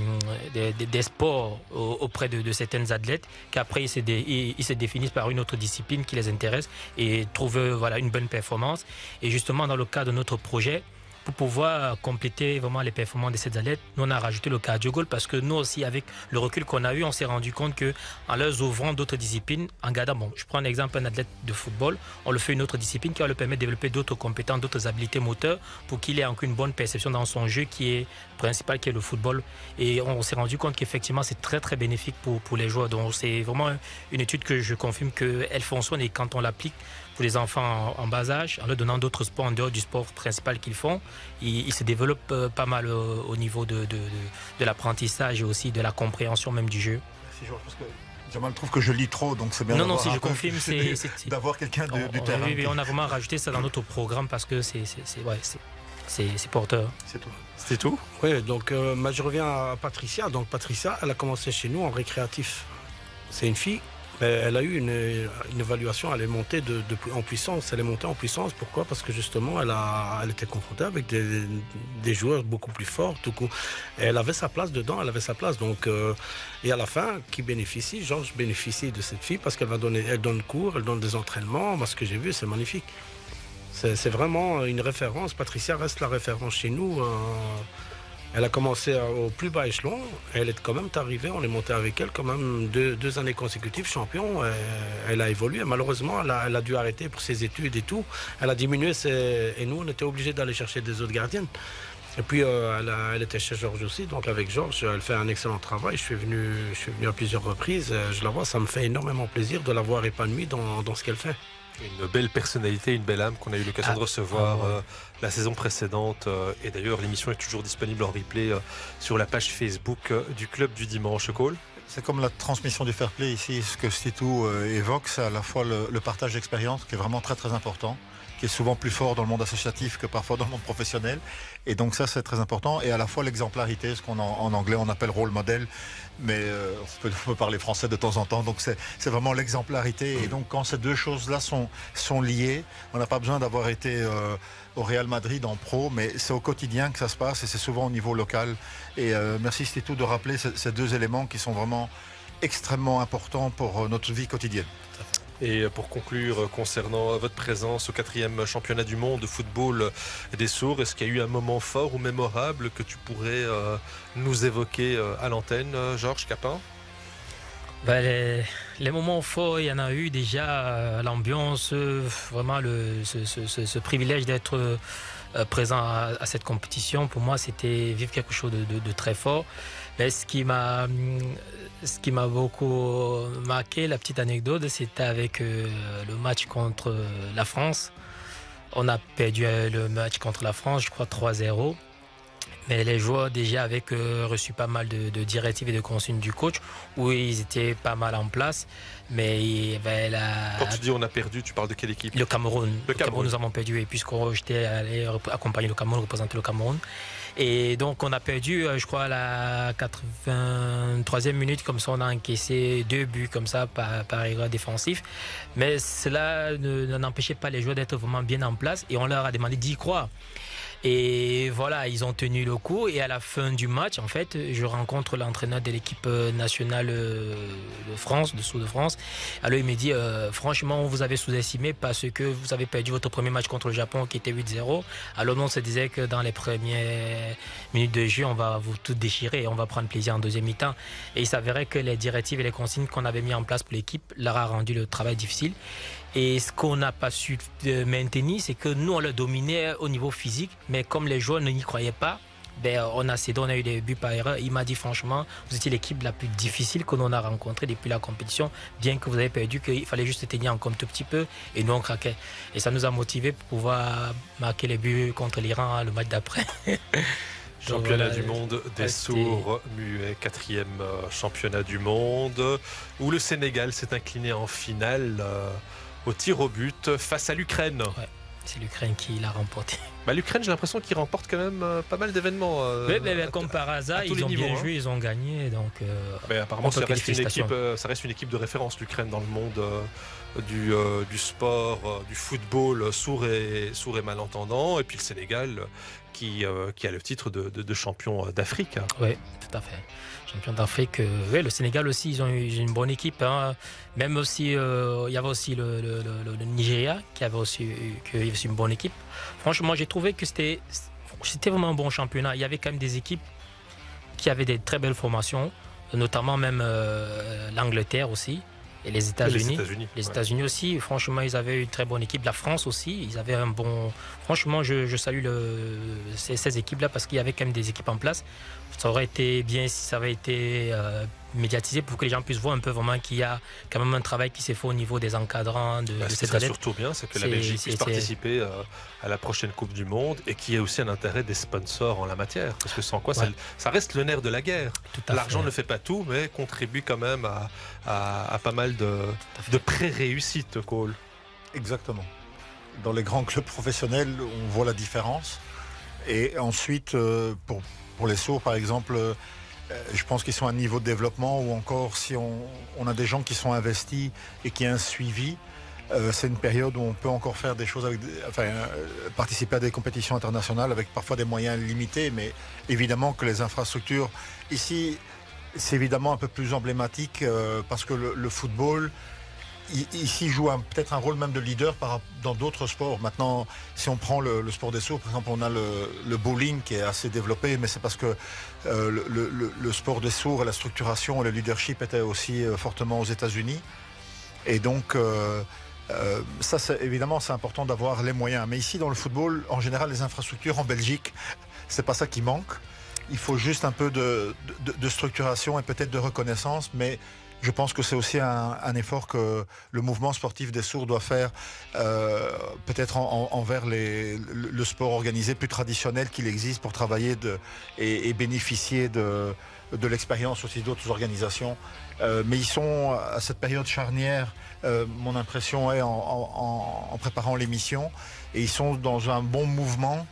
sports auprès de certaines athlètes qu'après ils se définissent par une autre discipline qui les intéresse et trouvent une bonne performance. Et justement dans le cadre de notre projet, pour pouvoir compléter vraiment les performances de ces athlètes, nous on a rajouté le cardio goal parce que nous aussi avec le recul qu'on a eu, on s'est rendu compte que en leur ouvrant d'autres disciplines, en gardant, je prends un exemple, un athlète de football, on le fait une autre discipline qui va lui permettre de développer d'autres compétences, d'autres habiletés moteurs pour qu'il ait encore une bonne perception dans son jeu qui est principal, qui est le football. Et on s'est rendu compte qu'effectivement c'est très très bénéfique pour les joueurs. Donc c'est vraiment une étude que je confirme qu'elle fonctionne et quand on l'applique pour les enfants en bas âge, en leur donnant d'autres sports en dehors du sport principal qu'ils font, ils se développent pas mal au niveau de l'apprentissage et aussi de la compréhension même du jeu. Merci Georges, parce que Jamal trouve que je lis trop, donc c'est bien non, si je confirme, d'avoir quelqu'un du terrain. Oui, on a vraiment rajouté ça dans notre programme parce que c'est porteur. C'est tout. C'est tout. Oui, donc je reviens à Patricia. Donc Patricia, elle a commencé chez nous en récréatif. C'est une fille. Elle a eu une évaluation, elle est montée en puissance. Elle est montée en puissance, pourquoi ? Parce que justement, elle était confrontée avec des joueurs beaucoup plus forts. Tout coup. Et elle avait sa place dedans, elle avait sa place. Donc, et à la fin, qui bénéficie ? Georges bénéficie de cette fille parce elle donne cours, elle donne des entraînements. Moi, ce que j'ai vu, c'est magnifique. C'est vraiment une référence. Patricia reste la référence chez nous. Elle a commencé au plus bas échelon. Elle est quand même arrivée, on est monté avec elle quand même deux années consécutives champion. Elle a évolué. Malheureusement, elle a dû arrêter pour ses études et tout. Elle a diminué et nous, on était obligés d'aller chercher des autres gardiennes. Et puis, elle était chez Georges aussi. Donc, avec Georges, elle fait un excellent travail. Je suis venu à plusieurs reprises. Je la vois, ça me fait énormément plaisir de la voir épanouie dans ce qu'elle fait. Une belle personnalité, une belle âme qu'on a eu l'occasion de recevoir la saison précédente. Et d'ailleurs, l'émission est toujours disponible en replay sur la page Facebook du Club du Dimanche. Cole. C'est comme la transmission du fair play ici. Ce que Stétou évoque, c'est à la fois le partage d'expérience qui est vraiment très très important, qui qui est souvent plus fort dans le monde associatif que parfois dans le monde professionnel. Et donc ça, c'est très important. Et à la fois l'exemplarité, ce qu'on en anglais on appelle rôle modèle, mais on peut parler français de temps en temps. Donc c'est vraiment l'exemplarité. Et donc quand ces deux choses-là sont liées, on n'a pas besoin d'avoir été au Real Madrid en pro, mais c'est au quotidien que ça se passe et c'est souvent au niveau local. Et merci Stitou de rappeler ces deux éléments qui sont vraiment extrêmement importants pour notre vie quotidienne. Et pour conclure, concernant votre présence au 4e championnat du monde de football des sourds, est-ce qu'il y a eu un moment fort ou mémorable que tu pourrais nous évoquer à l'antenne, Georges Capin? Les moments forts, il y en a eu déjà, l'ambiance, vraiment ce privilège d'être présent à cette compétition. Pour moi, c'était vivre quelque chose de très fort. Mais ce qui m'a beaucoup marqué, la petite anecdote, c'était avec le match contre la France. On a perdu le match contre la France, je crois 3-0. Mais les joueurs déjà avaient reçu pas mal de directives et de consignes du coach où ils étaient pas mal en place. Mais quand tu dis on a perdu, tu parles de quelle équipe? Le Cameroun. Le Cameroun, nous avons perdu. Et puisqu'on j'étais allé accompagner le Cameroun, représenter le Cameroun. Et donc on a perdu, je crois, à la 83e minute. Comme ça, on a encaissé 2 buts comme ça par erreur défensif. Mais cela n'empêchait pas les joueurs d'être vraiment bien en place. Et on leur a demandé d'y croire. Et voilà, ils ont tenu le coup. Et à la fin du match, en fait, je rencontre l'entraîneur de l'équipe nationale de France, de Sous de France. Alors il me dit, franchement, vous avez sous-estimé parce que vous avez perdu votre premier match contre le Japon qui était 8-0. Alors nous, on se disait que dans les premières minutes de jeu, on va vous tout déchirer et on va prendre plaisir en deuxième mi-temps. Et il s'avérait que les directives et les consignes qu'on avait mis en place pour l'équipe leur a rendu le travail difficile. Et ce qu'on n'a pas su maintenir, c'est que nous, on le dominait au niveau physique, mais comme les joueurs n'y croyaient pas, on a cédé, on a eu des buts par erreur. Il m'a dit franchement, vous étiez l'équipe la plus difficile que l'on a rencontrée depuis la compétition, bien que vous avez perdu, qu'il fallait juste tenir en compte un tout petit peu, et nous on craquait. Et ça nous a motivés pour pouvoir marquer les buts contre l'Iran le match d'après. Championnat du monde des sourds muets, 4e championnat du monde, où le Sénégal s'est incliné en finale au tir au but face à l'Ukraine. Ouais, c'est l'Ukraine qui l'a remporté. L'Ukraine, j'ai l'impression qu'ils remportent quand même pas mal d'événements. Comme par hasard, ils ont bien joué, ils ont gagné. Donc, apparemment, ça reste une équipe de référence, l'Ukraine, dans le monde du sport, du football sourd et malentendant. Et puis le Sénégal qui a le titre de champion d'Afrique. Oui, tout à fait. Champion d'Afrique. Le Sénégal aussi, ils ont eu une bonne équipe. Hein. Même aussi, il y avait aussi le Nigeria qui avait aussi une bonne équipe. Franchement, j'ai trouvé que c'était vraiment un bon championnat. Il y avait quand même des équipes qui avaient des très belles formations, notamment même l'Angleterre aussi. Et les États-Unis. Les États-Unis aussi, franchement, ils avaient une très bonne équipe. La France aussi, ils avaient un bon. Franchement, je salue ces équipes-là parce qu'il y avait quand même des équipes en place. Ça aurait été bien si ça avait été médiatisé pour que les gens puissent voir un peu vraiment qu'il y a quand même un travail qui s'est fait au niveau des encadrants de cette serait surtout bien, c'est que la Belgique puisse participer à la prochaine Coupe du Monde et qu'il y ait aussi un intérêt des sponsors en la matière. Parce que sans quoi, ça reste le nerf de la guerre. L'argent ne fait pas tout, mais contribue quand même à pas mal de pré-réussite, Cole. Exactement. Dans les grands clubs professionnels, on voit la différence. Et ensuite, pour les sourds, par exemple, je pense qu'ils sont à un niveau de développement ou encore si on a des gens qui sont investis et qui ont un suivi, c'est une période où on peut encore faire des choses, participer à des compétitions internationales avec parfois des moyens limités, mais évidemment que les infrastructures, ici, c'est évidemment un peu plus emblématique parce que le football, ici joue peut-être un rôle même de leader dans d'autres sports. Maintenant, si on prend le sport des sourds, par exemple, on a le bowling qui est assez développé, mais c'est parce que le sport des sourds et la structuration et le leadership étaient aussi fortement aux États-Unis. Et donc, ça, évidemment, c'est important d'avoir les moyens. Mais ici, dans le football, en général, les infrastructures en Belgique, c'est pas ça qui manque. Il faut juste un peu de structuration et peut-être de reconnaissance, mais je pense que c'est aussi un effort que le mouvement sportif des sourds doit faire peut-être envers le sport organisé plus traditionnel qu'il existe pour travailler et bénéficier de l'expérience aussi d'autres organisations. Mais ils sont à cette période charnière, mon impression est en préparant l'émission, et ils sont dans un bon mouvement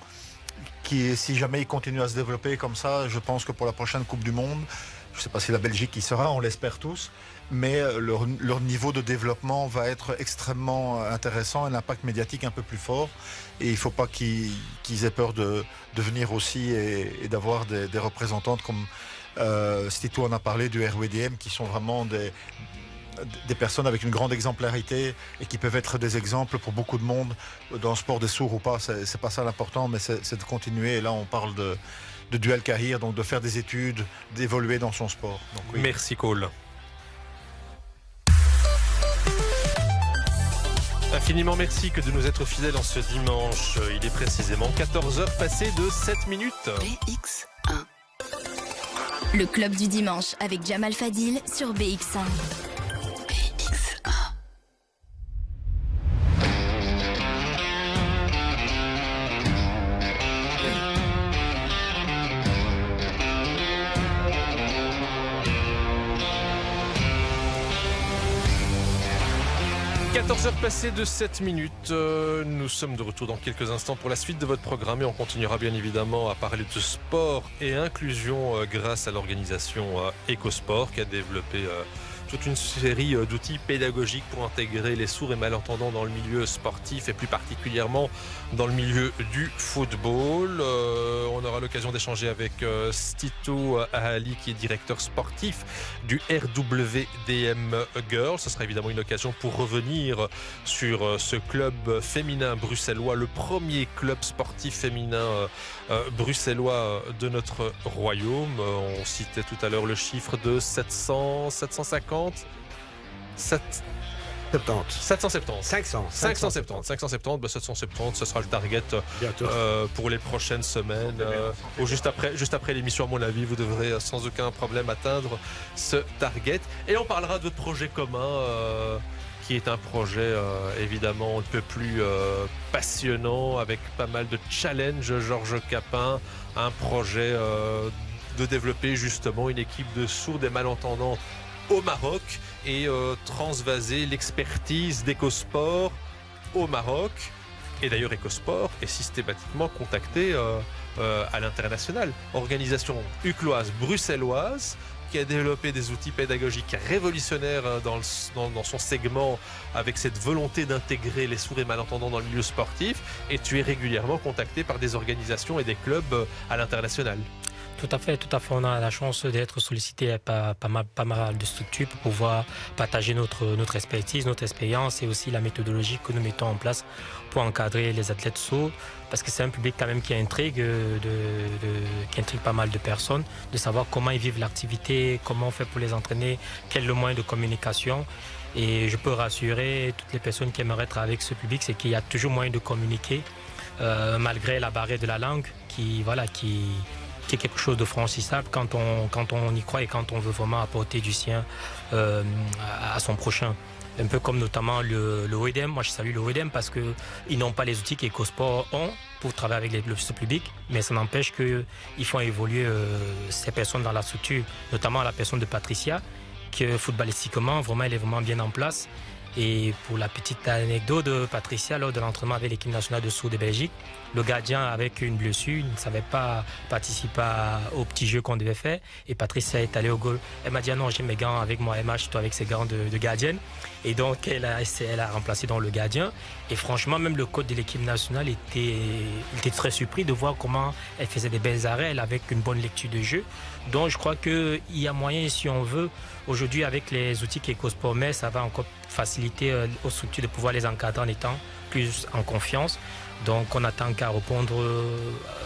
qui, si jamais ils continuent à se développer comme ça, je pense que pour la prochaine Coupe du Monde, je ne sais pas si la Belgique y sera, on l'espère tous, mais leur niveau de développement va être extrêmement intéressant et l'impact médiatique un peu plus fort. Et il ne faut pas qu'ils aient peur de venir aussi et d'avoir des représentantes comme Stitou en a parlé, du RWDM, qui sont vraiment des personnes avec une grande exemplarité et qui peuvent être des exemples pour beaucoup de monde dans le sport des sourds ou pas. C'est pas ça l'important, mais c'est de continuer. Et là, on parle de dual career, donc de faire des études, d'évoluer dans son sport. Donc, oui. Merci Cole. Infiniment merci que de nous être fidèles en ce dimanche. Il est précisément 14h passées de 7 minutes. BX1. Le club du dimanche avec Jamal Fadil sur BX1. BX1. 14h passées de 7 minutes, nous sommes de retour dans quelques instants pour la suite de votre programme et on continuera bien évidemment à parler de sport et inclusion grâce à l'organisation Ecosport qui a développé toute une série d'outils pédagogiques pour intégrer les sourds et malentendants dans le milieu sportif et plus particulièrement dans le milieu du football. On aura l'occasion d'échanger avec Stitou Ahali qui est directeur sportif du RWDM Girls. Ce sera évidemment une occasion pour revenir sur ce club féminin bruxellois, le premier club sportif féminin bruxellois de notre royaume. On citait tout à l'heure le chiffre de 750 570, 770, ce sera le target pour les prochaines semaines. Juste après l'émission, à mon avis, vous devrez sans aucun problème atteindre ce target. Et on parlera de votre projet commun, qui est un projet évidemment un peu plus passionnant, avec pas mal de challenges. Georges Capin, un projet de développer justement une équipe de sourds et malentendants au Maroc et transvaser l'expertise d'Ecosport au Maroc. Et d'ailleurs, Ecosport est systématiquement contacté à l'international. Organisation ucloise, bruxelloise, qui a développé des outils pédagogiques révolutionnaires dans son segment avec cette volonté d'intégrer les sourds et malentendants dans le milieu sportif. Et tu es régulièrement contacté par des organisations et des clubs à l'international. Tout à fait. On a la chance d'être sollicité par pas mal de structures pour pouvoir partager notre expertise, notre expérience et aussi la méthodologie que nous mettons en place pour encadrer les athlètes sourds. Parce que c'est un public quand même qui intrigue, qui intrigue pas mal de personnes, de savoir comment ils vivent l'activité, comment on fait pour les entraîner, quel est le moyen de communication. Et je peux rassurer toutes les personnes qui aimeraient être avec ce public, c'est qu'il y a toujours moyen de communiquer, malgré la barrière de la langue qui est quelque chose de franchissable quand on y croit et quand on veut vraiment apporter du sien à son prochain. Un peu comme notamment le OEDM. Moi, je salue le OEDM parce qu'ils n'ont pas les outils qu'Ecosport ont pour travailler avec ce public, mais ça n'empêche qu'ils font évoluer ces personnes dans la structure, notamment la personne de Patricia, qui footballistiquement, vraiment, elle est vraiment bien en place. Et pour la petite anecdote de Patricia, lors de l'entraînement avec l'équipe nationale de sourds de Belgique, le gardien avec une blessure ne savait pas participer au petit jeu qu'on devait faire. Et Patricia est allée au goal. Elle m'a dit non, j'ai mes gants avec moi, MH, toi avec ses gants de gardienne. Et donc elle a remplacé dans le gardien. Et franchement, même le coach de l'équipe nationale était très surpris de voir comment elle faisait des belles arrêts, elle avec une bonne lecture de jeu. Donc je crois qu'il y a moyen, si on veut, aujourd'hui avec les outils qu'Ecosport met, ça va encore faciliter aux structures de pouvoir les encadrer en étant plus en confiance. Donc on n'attend qu'à répondre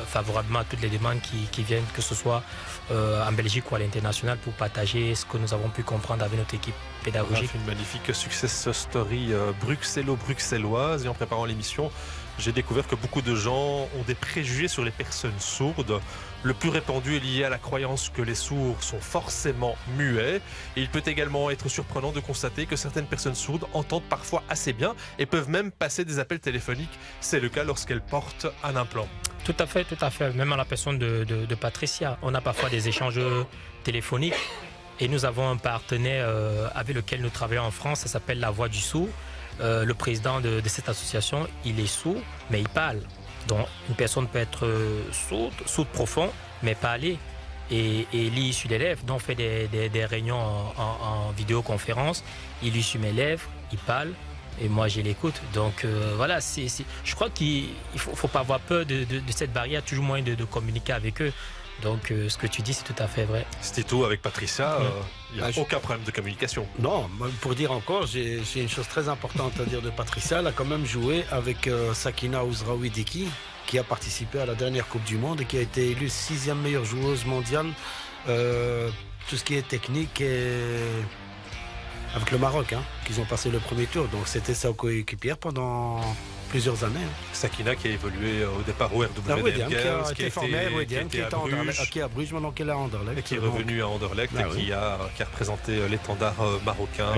favorablement à toutes les demandes qui viennent, que ce soit en Belgique ou à l'international, pour partager ce que nous avons pu comprendre avec notre équipe pédagogique. Une magnifique success story bruxelloise. Et en préparant l'émission, j'ai découvert que beaucoup de gens ont des préjugés sur les personnes sourdes. Le plus répandu est lié à la croyance que les sourds sont forcément muets. Et il peut également être surprenant de constater que certaines personnes sourdes entendent parfois assez bien et peuvent même passer des appels téléphoniques. C'est le cas lorsqu'elles portent un implant. Tout à fait. Même à la personne de Patricia. On a parfois des échanges téléphoniques et nous avons un partenaire avec lequel nous travaillons en France, ça s'appelle La Voix du Sourd. Le président de cette association, il est sourd, mais il parle. Donc une personne peut être sourde profond, mais parler et lit sur les lèvres. Donc on fait des réunions en vidéoconférence, il lit sur mes lèvres, il parle. Et moi, je l'écoute. Donc voilà, je crois qu'il ne faut pas avoir peur de cette barrière, toujours moyen de communiquer avec eux. Donc ce que tu dis, c'est tout à fait vrai. Stito, avec Patricia, il n'y a aucun problème de communication. Non, pour dire encore, j'ai une chose très importante à dire de Patricia. Elle a quand même joué avec Sakina Ouzraoui-Diki, qui a participé à la dernière Coupe du Monde et qui a été élue 6e meilleure joueuse mondiale. Tout ce qui est technique et... avec le Maroc, qu'ils ont passé le premier tour. Donc c'était sa coéquipière pendant plusieurs années. Sakina qui a évolué au départ au RWDM Girls, qui a été formée à RWDM, qui est à Bruges, maintenant qu'elle est à Anderlecht. Et qui est revenue à Anderlecht et qui a représenté l'étendard marocain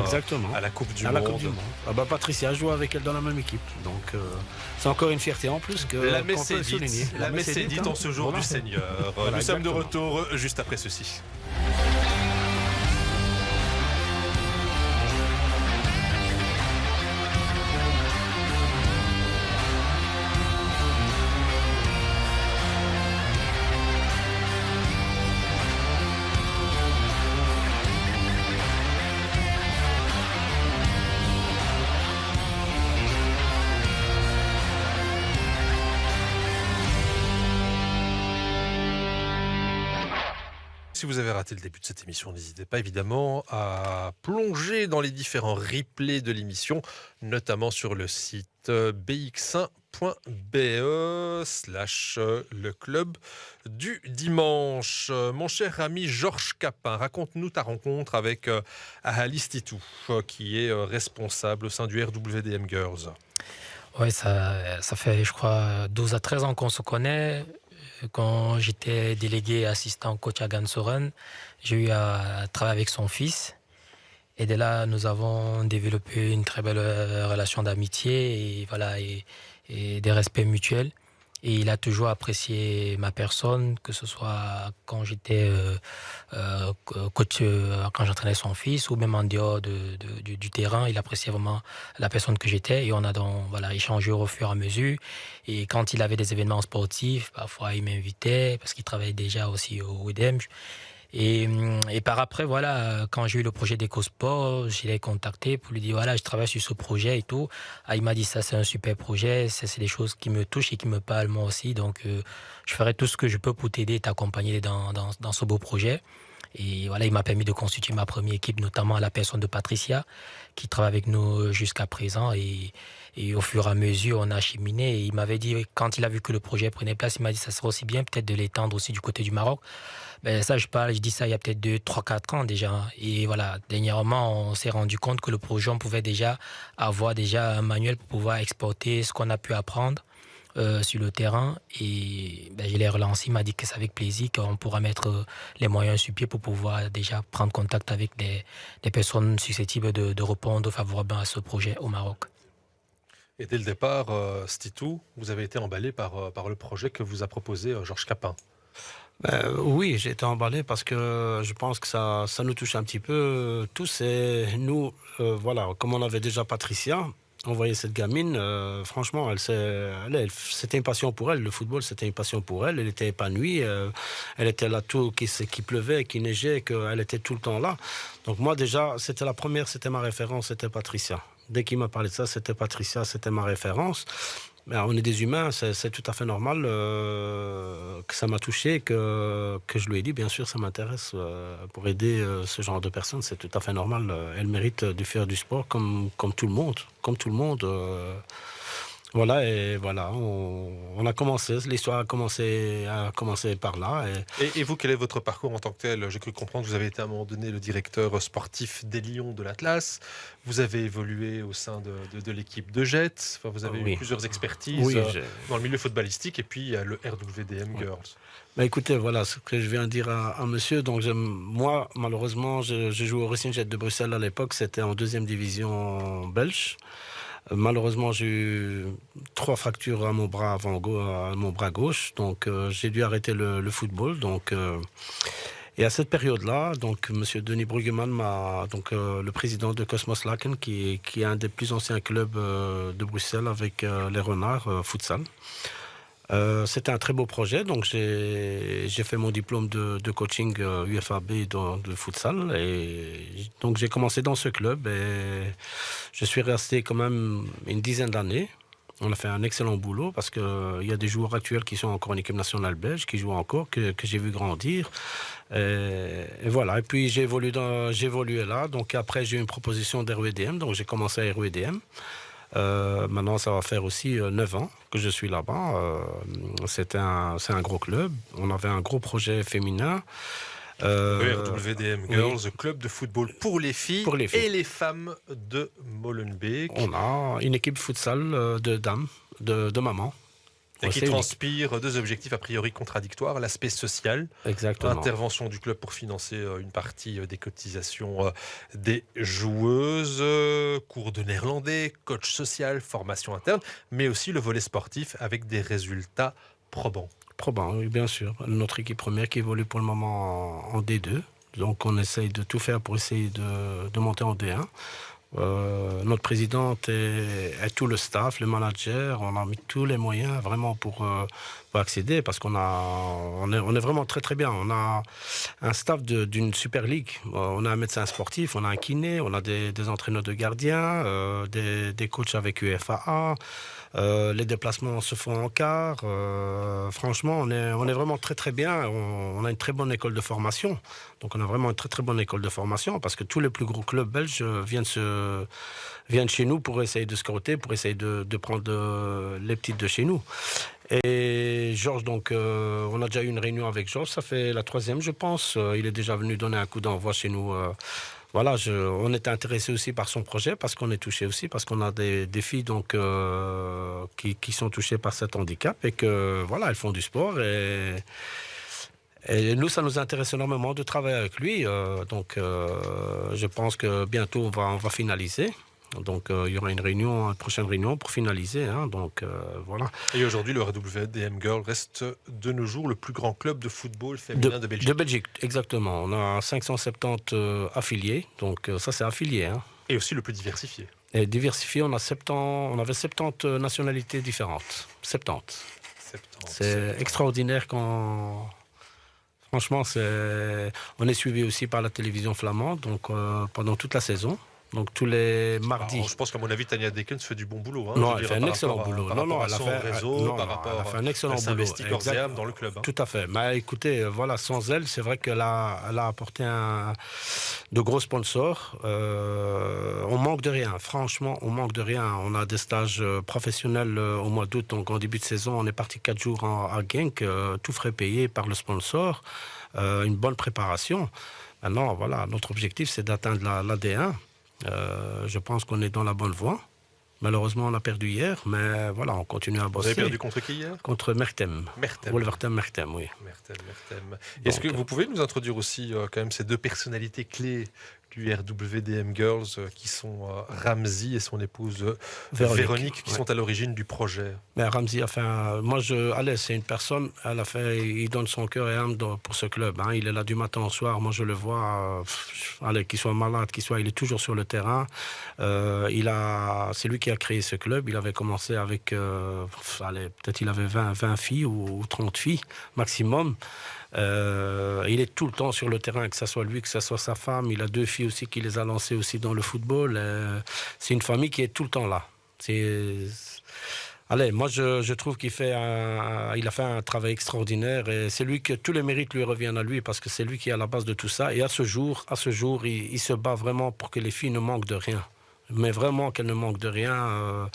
à la Coupe du Monde. Patricia joue avec elle dans la même équipe. Donc c'est encore une fierté en plus que la messe est dite. La messe est dite en ce jour du Seigneur. Nous sommes de retour juste après ceci. Si vous avez raté le début de cette émission, n'hésitez pas évidemment à plonger dans les différents replays de l'émission, notamment sur le site bx1.be/le club du dimanche. Mon cher ami Georges Capin, raconte-nous ta rencontre avec Ahali Stitou, qui est responsable au sein du RWDM Girls. Oui, ça fait, je crois, 12 à 13 ans qu'on se connaît. Quand j'étais délégué assistant coach à Gansoren, j'ai eu à travailler avec son fils. Et de là, nous avons développé une très belle relation d'amitié et des respects mutuels. Et il a toujours apprécié ma personne, que ce soit quand j'étais coach, quand j'entraînais son fils, ou même en dehors du terrain. Il appréciait vraiment la personne que j'étais. Et on a donc échangé au fur et à mesure. Et quand il avait des événements sportifs, parfois il m'invitait, parce qu'il travaillait déjà aussi au WDM. Et par après, quand j'ai eu le projet d'EcoSport, je l'ai contacté pour lui dire, je travaille sur ce projet et tout. Il m'a dit, ça c'est un super projet, c'est des choses qui me touchent et qui me parlent moi aussi. Donc, je ferai tout ce que je peux pour t'aider et t'accompagner dans ce beau projet. Et il m'a permis de constituer ma première équipe, notamment à la personne de Patricia, qui travaille avec nous jusqu'à présent. Et au fur et à mesure, on a cheminé. Et il m'avait dit, quand il a vu que le projet prenait place, il m'a dit, ça serait aussi bien peut-être de l'étendre aussi du côté du Maroc. Ça, je dis ça il y a peut-être 2, 3, 4 ans déjà. Et dernièrement, on s'est rendu compte que le projet, on pouvait déjà avoir un manuel pour pouvoir exporter ce qu'on a pu apprendre sur le terrain. Et je l'ai relancé, il m'a dit que c'est avec plaisir qu'on pourra mettre les moyens sur pied pour pouvoir déjà prendre contact avec des personnes susceptibles de répondre favorablement à ce projet au Maroc. Et dès le départ, Stitou, vous avez été emballé par le projet que vous a proposé Georges Capin. Oui, j'ai été emballé parce que je pense que ça nous touche un petit peu tous. Et nous, comme on avait déjà Patricia, on voyait cette gamine, franchement, c'était une passion pour elle. Le football, c'était une passion pour elle. Elle était épanouie. Elle était là tout, qu'il pleuvait, qu'il neigeait, qu'elle était tout le temps là. Donc moi, déjà, c'était la première, c'était ma référence, c'était Patricia. Dès qu'il m'a parlé de ça, c'était Patricia, c'était ma référence. On est des humains, c'est tout à fait normal que ça m'a touché, que je lui ai dit, bien sûr, ça m'intéresse pour aider ce genre de personnes, c'est tout à fait normal. Elle mérite de faire du sport comme tout le monde. On a commencé, l'histoire a commencé par là. Et vous, quel est votre parcours en tant que tel ? J'ai cru comprendre que vous avez été à un moment donné le directeur sportif des Lions de l'Atlas. Vous avez évolué au sein de l'équipe de Jets. Vous avez eu plusieurs expertises dans le milieu footballistique et puis le RWDM Girls. Écoutez, voilà ce que je viens de dire à monsieur. Donc, moi, malheureusement, je jouais au Racing Jet de Bruxelles à l'époque. C'était en 2e division belge. Malheureusement, j'ai eu 3 fractures à mon bras à mon bras gauche, donc j'ai dû arrêter le football. Donc, et à cette période-là, donc Monsieur Denis Bruggeman, le président de Cosmos Laken, qui est un des plus anciens clubs de Bruxelles avec les Renards futsal. C'était un très beau projet, donc j'ai fait mon diplôme de coaching UFAB de futsal, et donc j'ai commencé dans ce club et je suis resté quand même une dizaine d'années. On a fait un excellent boulot parce qu'il y a des joueurs actuels qui sont encore en équipe nationale belge, qui jouent encore, que j'ai vu grandir. Et voilà, et puis j'ai évolué là, donc après j'ai eu une proposition d'REDM, donc j'ai commencé à REDM. Maintenant, ça va faire aussi 9 ans que je suis là-bas. C'est un gros club. On avait un gros projet féminin. WDM Girls, oui. club de football pour les filles et les femmes de Molenbeek. On a une équipe futsal de dames, de mamans. Et qui transpire 2 objectifs a priori contradictoires, l'aspect social, l'intervention du club pour financer une partie des cotisations des joueuses, cours de néerlandais, coach social, formation interne, mais aussi le volet sportif avec des résultats probants. Probants, oui, bien sûr. Notre équipe première qui évolue pour le moment en D2, donc on essaye de tout faire pour essayer de monter en D1. Notre présidente et tout le staff, le manager, on a mis tous les moyens vraiment pour accéder, parce on est vraiment très très bien. On a un staff d'une super ligue. On a un médecin sportif, on a un kiné, on a des entraîneurs de gardiens, des coachs avec UFAA. Les déplacements se font en car. Franchement, on est vraiment très très bien. On a une très bonne école de formation. Donc on a vraiment une très très bonne école de formation, parce que tous les plus gros clubs belges viennent chez nous pour essayer de scouter, pour essayer de prendre les petites de chez nous. Et Georges, donc, on a déjà eu une réunion avec Georges, ça fait la 3e, je pense. Il est déjà venu donner un coup d'envoi chez nous. Voilà, on était intéressé aussi par son projet, parce qu'on est touché aussi, parce qu'on a des filles donc, qui sont touchées par cet handicap, et que voilà, elles font du sport. Et nous, ça nous intéresse énormément de travailler avec lui. Donc, je pense que bientôt, on va finaliser. Donc, il y aura une prochaine réunion pour finaliser. Donc, voilà. Et aujourd'hui, le WDM Girl reste de nos jours le plus grand club de football féminin de Belgique. De Belgique, exactement. On a 570 affiliés. Donc, ça, c'est affilié. Et aussi le plus diversifié. Et diversifié, on avait 70 nationalités différentes. 70. C'est extraordinaire quand... Franchement, on est suivi aussi par la télévision flamande, donc pendant toute la saison. Donc tous les mardis. Alors, je pense qu'à mon avis, Tania Dekens fait du bon boulot. Non, elle fait un excellent boulot. Elle a fait un excellent boulot. Corps et âme dans le club. Tout à fait. Mais écoutez, voilà, sans elle, c'est vrai qu'elle a apporté de gros sponsors. On manque de rien. Franchement, on manque de rien. On a des stages professionnels au mois d'août. Donc en début de saison, on est parti 4 jours à Genk, tout frais payé par le sponsor. Une bonne préparation. Maintenant, voilà, notre objectif, c'est d'atteindre la D1. Je pense qu'on est dans la bonne voie. Malheureusement, on a perdu hier, mais voilà, on continue à bosser. Vous avez perdu contre qui hier ? Contre Mertem. Wolverhampton Mertem, oui. Mertem. Est-ce que vous pouvez nous introduire aussi quand même ces 2 personnalités clés du RWDM Girls, qui sont Ramzi et son épouse Véronique, qui sont à l'origine du projet. Mais Ramzi a fait c'est une personne, il donne son cœur et âme pour ce club. Il est là du matin au soir. Moi, je le vois, qu'il soit malade, il est toujours sur le terrain. C'est lui qui a créé ce club. Il avait commencé avec, peut-être il avait 20 filles ou 30 filles maximum. Il est tout le temps sur le terrain, que ce soit lui, que ce soit sa femme. Il a 2 filles aussi qui les a lancées aussi dans le football. C'est une famille qui est tout le temps là. Moi je trouve qu'il a fait un travail extraordinaire, et c'est lui que tous les mérites lui reviennent à lui, parce que c'est lui qui est à la base de tout ça. Et à ce jour, il se bat vraiment pour que les filles ne manquent de rien. Mais vraiment qu'elles ne manquent de rien.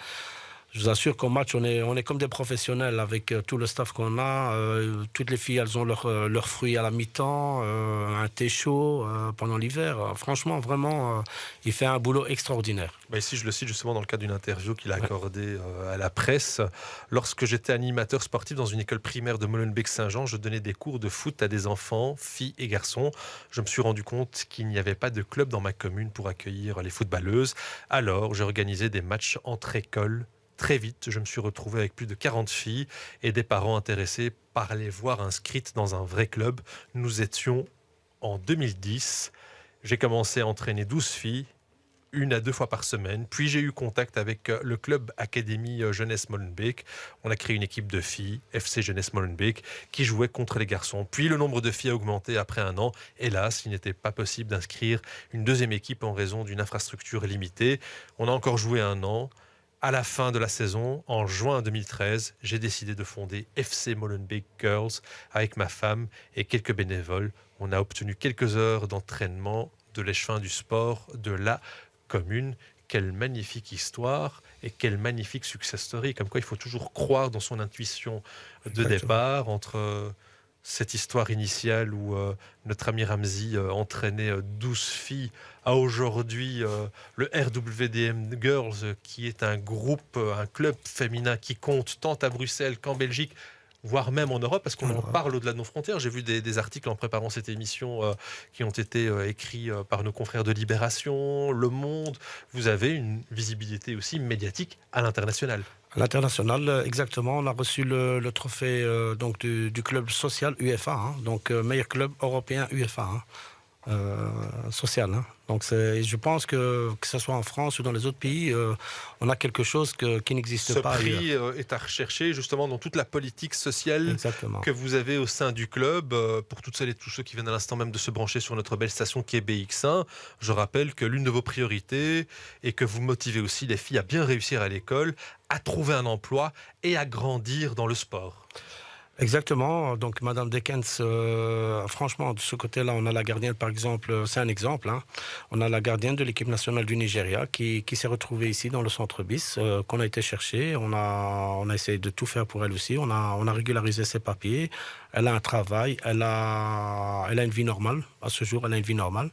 Je vous assure qu'au match, on est comme des professionnels avec tout le staff qu'on a. Toutes les filles, elles ont leurs fruits à la mi-temps, un thé chaud pendant l'hiver. Franchement, vraiment, il fait un boulot extraordinaire. Ici, je le cite justement dans le cadre d'une interview qu'il a accordée à la presse. Lorsque j'étais animateur sportif dans une école primaire de Molenbeek-Saint-Jean, je donnais des cours de foot à des enfants, filles et garçons. Je me suis rendu compte qu'il n'y avait pas de club dans ma commune pour accueillir les footballeuses. Alors, j'ai organisé des matchs entre écoles. Très vite, je me suis retrouvé avec plus de 40 filles et des parents intéressés par les voir inscrites dans un vrai club. Nous étions en 2010. J'ai commencé à entraîner 12 filles, 1 à 2 fois par semaine. Puis j'ai eu contact avec le club Académie Jeunesse Molenbeek. On a créé une équipe de filles, FC Jeunesse Molenbeek, qui jouait contre les garçons. Puis le nombre de filles a augmenté après 1 an. Hélas, il n'était pas possible d'inscrire une deuxième équipe en raison d'une infrastructure limitée. On a encore joué 1 an. À la fin de la saison, en juin 2013, j'ai décidé de fonder FC Molenbeek Girls avec ma femme et quelques bénévoles. On a obtenu quelques heures d'entraînement de l'échevin du sport de la commune. Quelle magnifique histoire et quelle magnifique success story. Comme quoi, il faut toujours croire dans son intuition de départ entre cette histoire initiale où notre ami Ramzi entraînait 12 filles à aujourd'hui le RWDM Girls, qui est un groupe, un club féminin qui compte tant à Bruxelles qu'en Belgique, voire même en Europe, parce qu'on en parle au-delà de nos frontières. J'ai vu des articles en préparant cette émission qui ont été écrits par nos confrères de Libération, Le Monde. Vous avez une visibilité aussi médiatique à l'international. À l'international, exactement. On a reçu le trophée donc du club social UEFA, donc meilleur club européen UEFA. Social. Donc je pense que ce soit en France ou dans les autres pays, on a quelque chose qui n'existe pas. Ce prix est à rechercher justement dans toute la politique sociale que vous avez au sein du club. Pour toutes celles et tous ceux qui viennent à l'instant même de se brancher sur notre belle station qui est BX1, je rappelle que l'une de vos priorités est que vous motivez aussi les filles à bien réussir à l'école, à trouver un emploi et à grandir dans le sport. Exactement. Donc, Madame Dekens, franchement, de ce côté-là, on a la gardienne, par exemple, c'est un exemple. On a la gardienne de l'équipe nationale du Nigeria qui s'est retrouvée ici dans le centre bis, qu'on a été chercher. On a essayé de tout faire pour elle aussi. On a régularisé ses papiers. Elle a un travail. Elle a une vie normale. À ce jour, elle a une vie normale.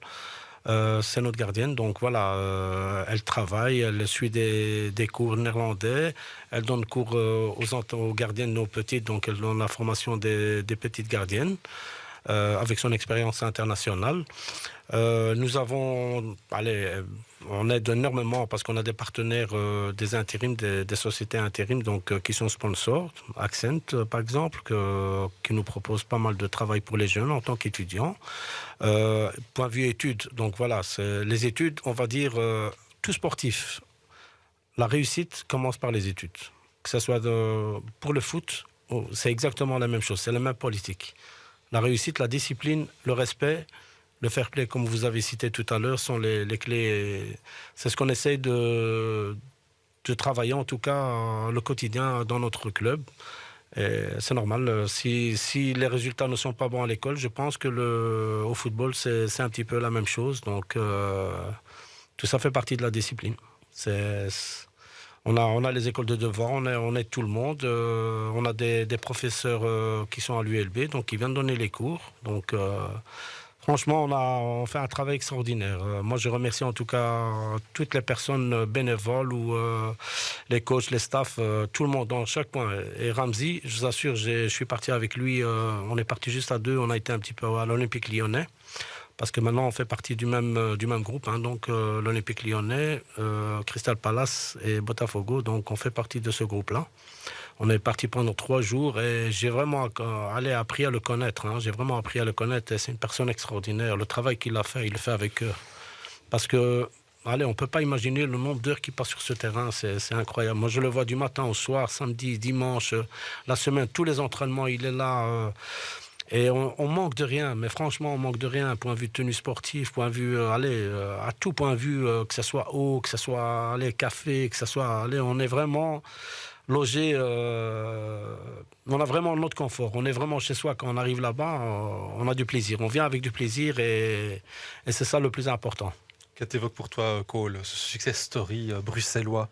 C'est notre gardienne, donc voilà, elle travaille, elle suit des cours néerlandais, elle donne cours aux gardiennes, nos petites, donc elle donne la formation des petites gardiennes, avec son expérience internationale. Nous avons, on aide énormément parce qu'on a des partenaires, des intérims, des sociétés intérims, donc qui sont sponsors, Accent par exemple, qui nous propose pas mal de travail pour les jeunes en tant qu'étudiants. Point de vue études, donc voilà, les études, on va dire, tout sportif. La réussite commence par les études. Que ce soit pour le foot, c'est exactement la même chose, c'est la même politique. La réussite, la discipline, le respect, le fair play, comme vous avez cité tout à l'heure, sont les clés. C'est ce qu'on essaye de travailler, en tout cas, le quotidien dans notre club. Et c'est normal. Si les résultats ne sont pas bons à l'école, je pense que au football, c'est un petit peu la même chose. Donc, tout ça fait partie de la discipline. On a les écoles de devoir, on aide tout le monde. On a des professeurs qui sont à l'ULB, donc qui viennent donner les cours. Donc, franchement, on fait un travail extraordinaire. Moi, je remercie en tout cas toutes les personnes bénévoles ou les coachs, les staffs, tout le monde dans chaque point. Et Ramzi, je vous assure, je suis parti avec lui. On est parti juste à 2. On a été un petit peu à l'Olympique Lyonnais. Parce que maintenant, on fait partie du même groupe. Donc, l'Olympique Lyonnais, Crystal Palace et Botafogo. Donc, on fait partie de ce groupe-là. On est parti pendant 3 jours et j'ai vraiment appris à le connaître. J'ai vraiment appris à le connaître. Et c'est une personne extraordinaire. Le travail qu'il a fait, il le fait avec cœur. Parce que, on ne peut pas imaginer le nombre d'heures qu'il passe sur ce terrain. C'est incroyable. Moi, je le vois du matin au soir, samedi, dimanche, la semaine, tous les entraînements, il est là. Et on manque de rien, mais franchement, on manque de rien, point de vue tenue sportive, point de vue, à tout point de vue, que ce soit eau, que ce soit café, que ce soit, on est vraiment logé, on a vraiment notre confort, on est vraiment chez soi. Quand on arrive là-bas, on a du plaisir, on vient avec du plaisir et c'est ça le plus important. Qu'est-ce que t'évoques pour toi, Cole, ce success story bruxellois?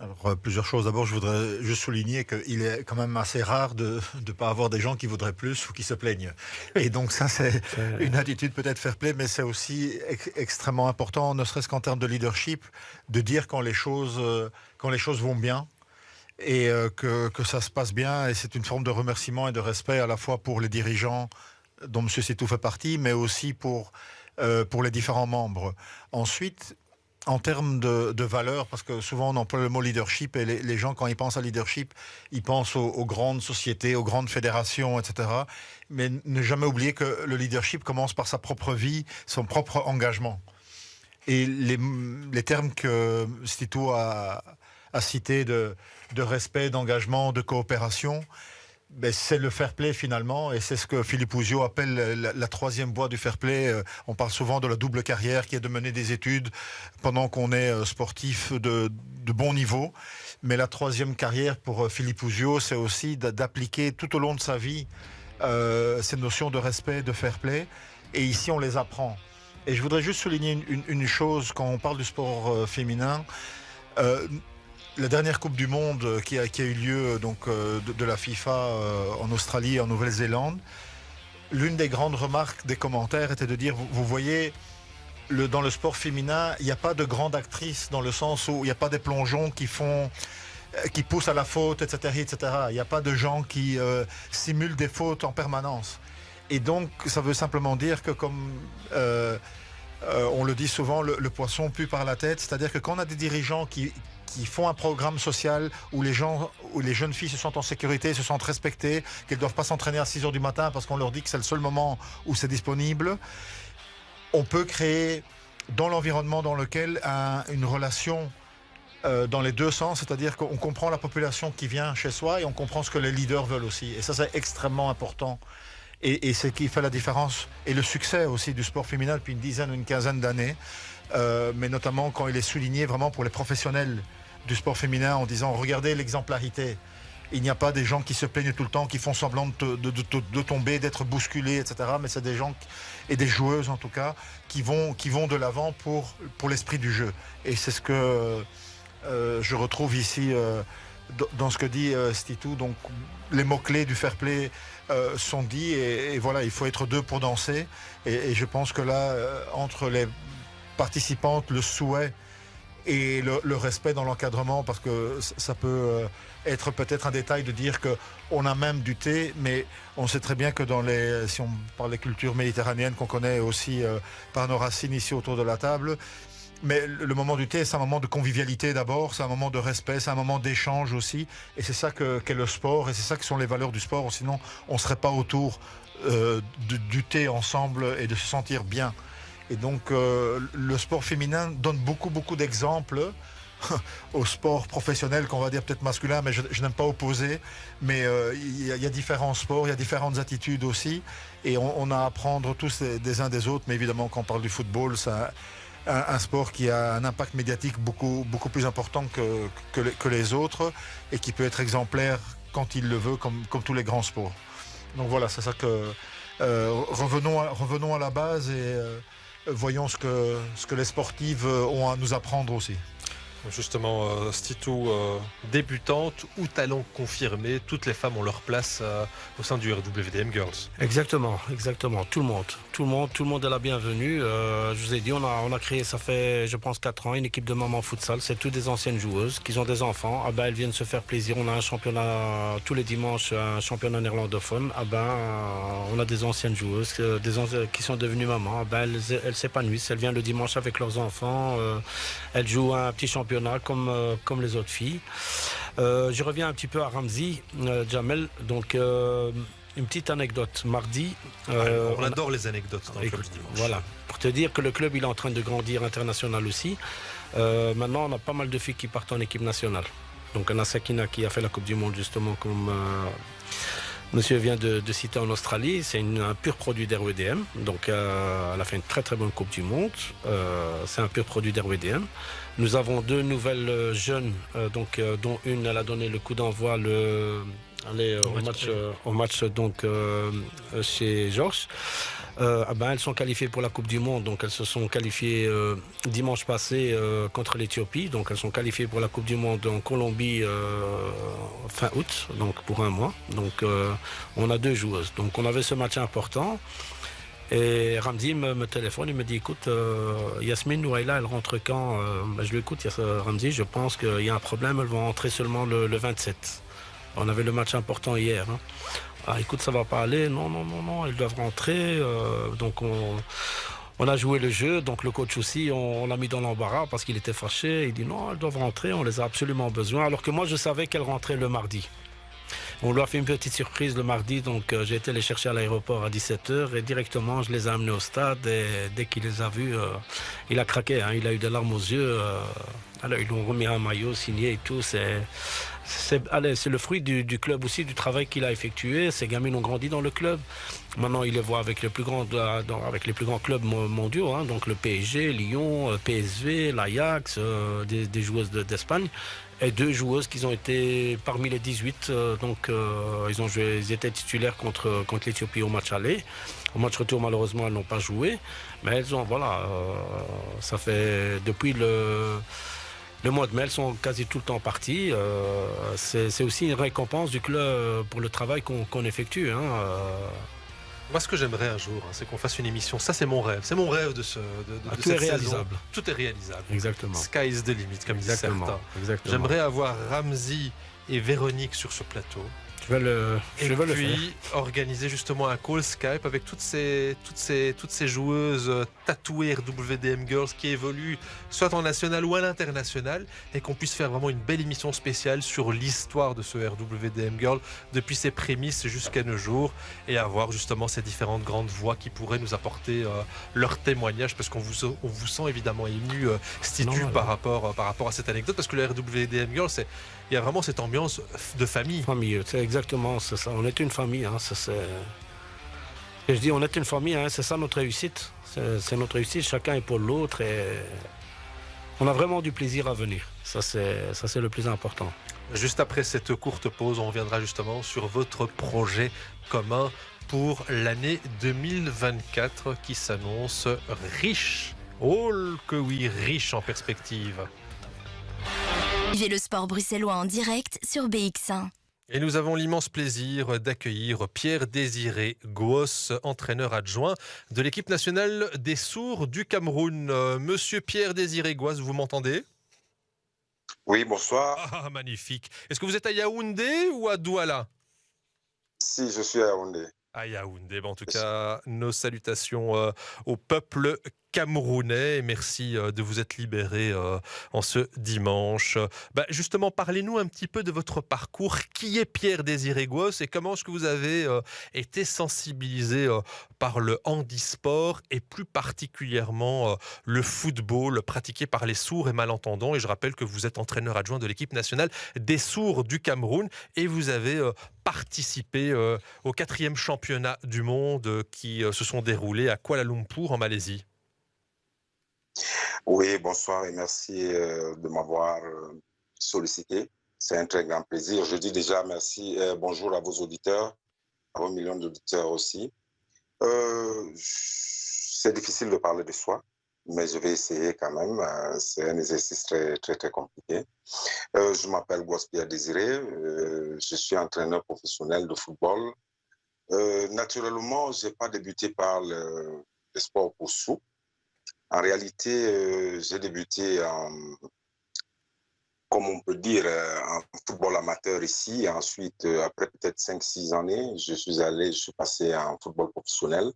Alors, plusieurs choses. D'abord, je voudrais juste souligner qu'il est quand même assez rare de ne pas avoir des gens qui voudraient plus ou qui se plaignent. Et donc ça, c'est une attitude peut-être fair play, mais c'est aussi extrêmement important, ne serait-ce qu'en termes de leadership, de dire quand les choses vont bien et que ça se passe bien. Et c'est une forme de remerciement et de respect à la fois pour les dirigeants dont M. Sitou fait partie, mais aussi pour les différents membres. Ensuite, en termes de valeurs, parce que souvent on emploie le mot leadership et les gens, quand ils pensent à leadership, ils pensent aux grandes sociétés, aux grandes fédérations, etc. Mais ne jamais oublier que le leadership commence par sa propre vie, son propre engagement. Et les termes que Sitou a cités de respect, d'engagement, de coopération, c'est le fair play finalement, et c'est ce que Philippe Ouzio appelle la troisième voie du fair play. On parle souvent de la double carrière qui est de mener des études pendant qu'on est sportif de bon niveau. Mais la troisième carrière pour Philippe Ouzio, c'est aussi d'appliquer tout au long de sa vie ces notions de respect, de fair play. Et ici, on les apprend. Et je voudrais juste souligner une chose quand on parle du sport féminin. La dernière Coupe du Monde qui a eu lieu de la FIFA en Australie et en Nouvelle-Zélande, l'une des grandes remarques des commentaires était de dire, vous voyez, dans le sport féminin, il n'y a pas de grande actrice dans le sens où il n'y a pas des plongeons qui poussent à la faute, etc. etc. Il n'y a pas de gens qui simulent des fautes en permanence. Et donc, ça veut simplement dire que comme... on le dit souvent, le poisson pue par la tête, c'est-à-dire que quand on a des dirigeants qui font un programme social où les jeunes filles se sentent en sécurité, se sentent respectées, qu'elles ne doivent pas s'entraîner à 6h du matin parce qu'on leur dit que c'est le seul moment où c'est disponible, on peut créer dans l'environnement dans lequel une relation dans les deux sens, c'est-à-dire qu'on comprend la population qui vient chez soi et on comprend ce que les leaders veulent aussi. Et ça, c'est extrêmement important. Et c'est ce qui fait la différence et le succès aussi du sport féminin depuis une dizaine ou une quinzaine d'années, mais notamment quand il est souligné vraiment pour les professionnels du sport féminin en disant regardez l'exemplarité. Il n'y a pas des gens qui se plaignent tout le temps, qui font semblant de tomber, d'être bousculés, etc. Mais c'est des gens et des joueuses en tout cas qui vont de l'avant pour l'esprit du jeu. Et c'est ce que je retrouve ici dans ce que dit Sitou. Donc les mots-clés du fair play sont dits et voilà, il faut être deux pour danser. Et je pense que là, entre les participantes, le souhait et le respect dans l'encadrement, parce que ça peut être peut-être un détail de dire qu'on a même du thé, mais on sait très bien que si on parle des cultures méditerranéennes qu'on connaît aussi par nos racines ici autour de la table, mais le moment du thé, c'est un moment de convivialité d'abord, c'est un moment de respect, c'est un moment d'échange aussi, et c'est ça qu'est le sport, et c'est ça que sont les valeurs du sport, sinon on ne serait pas autour du thé ensemble et de se sentir bien. Et donc le sport féminin donne beaucoup d'exemples au sport professionnel, qu'on va dire peut-être masculin, mais je n'aime pas opposer, mais il y a différents sports, il y a différentes attitudes aussi, et on a à apprendre tous des uns des autres, mais évidemment quand on parle du football, c'est un sport qui a un impact médiatique beaucoup plus important que les autres, et qui peut être exemplaire quand il le veut, comme tous les grands sports. Donc voilà, c'est ça que... revenons à la base et... voyons ce que les sportives ont à nous apprendre aussi. Justement, Sitou, débutante ou talent confirmé, toutes les femmes ont leur place au sein du RWDM Girls. Exactement. Tout le monde est la bienvenue. Je vous ai dit, on a créé, ça fait, je pense, 4 ans, une équipe de mamans futsal. C'est toutes des anciennes joueuses qui ont des enfants. Elles viennent se faire plaisir. On a un championnat tous les dimanches, un championnat néerlandophone. On a des anciennes joueuses qui sont devenues mamans. Elles s'épanouissent. Elles viennent le dimanche avec leurs enfants. Elles jouent un petit championnat comme les autres filles. Je reviens un petit peu à Ramzi, Jamel. Donc, une petite anecdote. Mardi... on adore les anecdotes dans le club dimanche. Voilà. Pour te dire que le club il est en train de grandir international aussi. Maintenant, on a pas mal de filles qui partent en équipe nationale. Donc, on a Sakina qui a fait la Coupe du Monde, justement, comme... Monsieur vient de citer en Australie, c'est un pur produit d'RWDM. Donc, elle a fait une très bonne Coupe du Monde. C'est un pur produit d'RWDM. Nous avons 2 nouvelles jeunes, dont une, elle a donné le coup d'envoi aller au match donc, chez Georges. Elles sont qualifiées pour la Coupe du Monde, donc elles se sont qualifiées dimanche passé contre l'Éthiopie, donc elles sont qualifiées pour la Coupe du Monde en Colombie fin août, donc pour un mois. Donc on a 2 joueuses. Donc on avait ce match important. Et Ramzi me téléphone, il me dit écoute, Yasmine Nouaïla, elle rentre quand je lui écoute, Ramzi, je pense qu'il y a un problème, elles vont entrer seulement le 27. On avait le match important hier. Hein. Ah, écoute, ça va pas aller. Non, elles doivent rentrer. Donc on a joué le jeu. Donc le coach aussi, on l'a mis dans l'embarras parce qu'il était fâché. Il dit non, elles doivent rentrer, on les a absolument besoin. Alors que moi, je savais qu'elles rentraient le mardi. On lui a fait une petite surprise le mardi, donc j'ai été les chercher à l'aéroport à 17h et directement je les ai amenés au stade et dès qu'il les a vus, il a craqué, hein, il a eu des larmes aux yeux. Alors ils lui ont remis un maillot signé et tout. C'est le fruit du club aussi, du travail qu'il a effectué. Ces gamines ont grandi dans le club. Maintenant, il les voit avec les plus grands clubs mondiaux, hein, donc le PSG, Lyon, PSV, l'Ajax, des joueuses d'Espagne. Et 2 joueuses qui ont été parmi les 18. Ils étaient titulaires contre l'Éthiopie au match aller. Au match retour, malheureusement, elles n'ont pas joué. Mais elles ont, ça fait depuis le mois de mai, elles sont quasi tout le temps parties. C'est aussi une récompense du club pour le travail qu'on effectue. Hein. Moi, ce que j'aimerais un jour, c'est qu'on fasse une émission. Ça, c'est mon rêve. C'est mon rêve de tout cette est réalisable. Saison. Tout est réalisable. Exactement. Sky is the limit, comme disent certains. Exactement. J'aimerais avoir Ramzi et Véronique sur ce plateau. Je vais le faire. Organiser justement un call Skype avec toutes ces joueuses tatouées RWDM Girls qui évoluent soit en national ou à l'international et qu'on puisse faire vraiment une belle émission spéciale sur l'histoire de ce RWDM Girl depuis ses prémices jusqu'à nos jours et avoir justement ces différentes grandes voix qui pourraient nous apporter leur témoignage parce qu'on vous sent évidemment ému, Stitu, par rapport à cette anecdote parce que le RWDM Girl, il y a vraiment cette ambiance de famille. C'est exactement ça. On est une famille. Hein, je dis, on est une famille. Hein, c'est ça notre réussite. C'est notre réussite. Chacun est pour l'autre. Et on a vraiment du plaisir à venir. Ça, c'est le plus important. Juste après cette courte pause, on reviendra justement sur votre projet commun pour l'année 2024 qui s'annonce riche. Oh que oui, riche en perspective. Suivez le sport bruxellois en direct sur BX1. Et nous avons l'immense plaisir d'accueillir Pierre-Désiré Gouos, entraîneur adjoint de l'équipe nationale des sourds du Cameroun. Monsieur Pierre-Désiré Gouos, vous m'entendez ? Oui, bonsoir. Ah, magnifique. Est-ce que vous êtes à Yaoundé ou à Douala ? Si, je suis à Yaoundé. À Yaoundé. En tout cas, nos salutations au peuple camerounais. Merci de vous être libéré en ce dimanche. Justement, parlez-nous un petit peu de votre parcours. Qui est Pierre-Désiré Gouos et comment est-ce que vous avez été sensibilisé par le handisport et plus particulièrement le football pratiqué par les sourds et malentendants. Et je rappelle que vous êtes entraîneur adjoint de l'équipe nationale des sourds du Cameroun et vous avez participé au 4e championnat du monde qui se sont déroulés à Kuala Lumpur en Malaisie. Oui, bonsoir et merci de m'avoir sollicité. C'est un très grand plaisir. Je dis déjà merci, bonjour à vos auditeurs, à vos millions d'auditeurs aussi. C'est difficile de parler de soi, mais je vais essayer quand même. C'est un exercice très, très, très compliqué. Je m'appelle Gouos Pierre-Désiré. Je suis entraîneur professionnel de football. Naturellement, je n'ai pas débuté par le sport pour sous. En réalité, j'ai débuté comme on peut dire, en football amateur ici. Ensuite, après peut-être 5-6 années, je suis passé en football professionnel.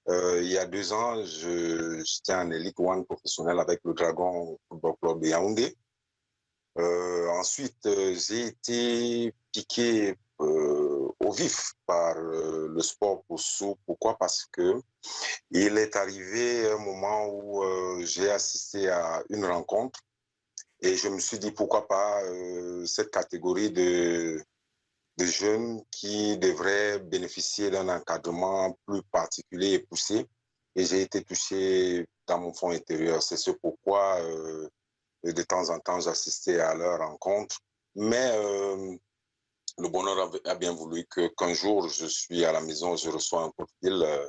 Il y a 2 ans, j'étais en Elite One professionnel avec le Dragon Football Club de Yaoundé. Ensuite, j'ai été piqué au vif par le sport pour sous. Pourquoi ? Parce que il est arrivé un moment où j'ai assisté à une rencontre et je me suis dit pourquoi pas cette catégorie de jeunes qui devraient bénéficier d'un encadrement plus particulier et poussé. Et j'ai été touché dans mon fond intérieur. C'est ce pourquoi de temps en temps j'assistais à leur rencontre. Mais le bonheur a bien voulu qu'un jour, je suis à la maison, je reçois un coup de fil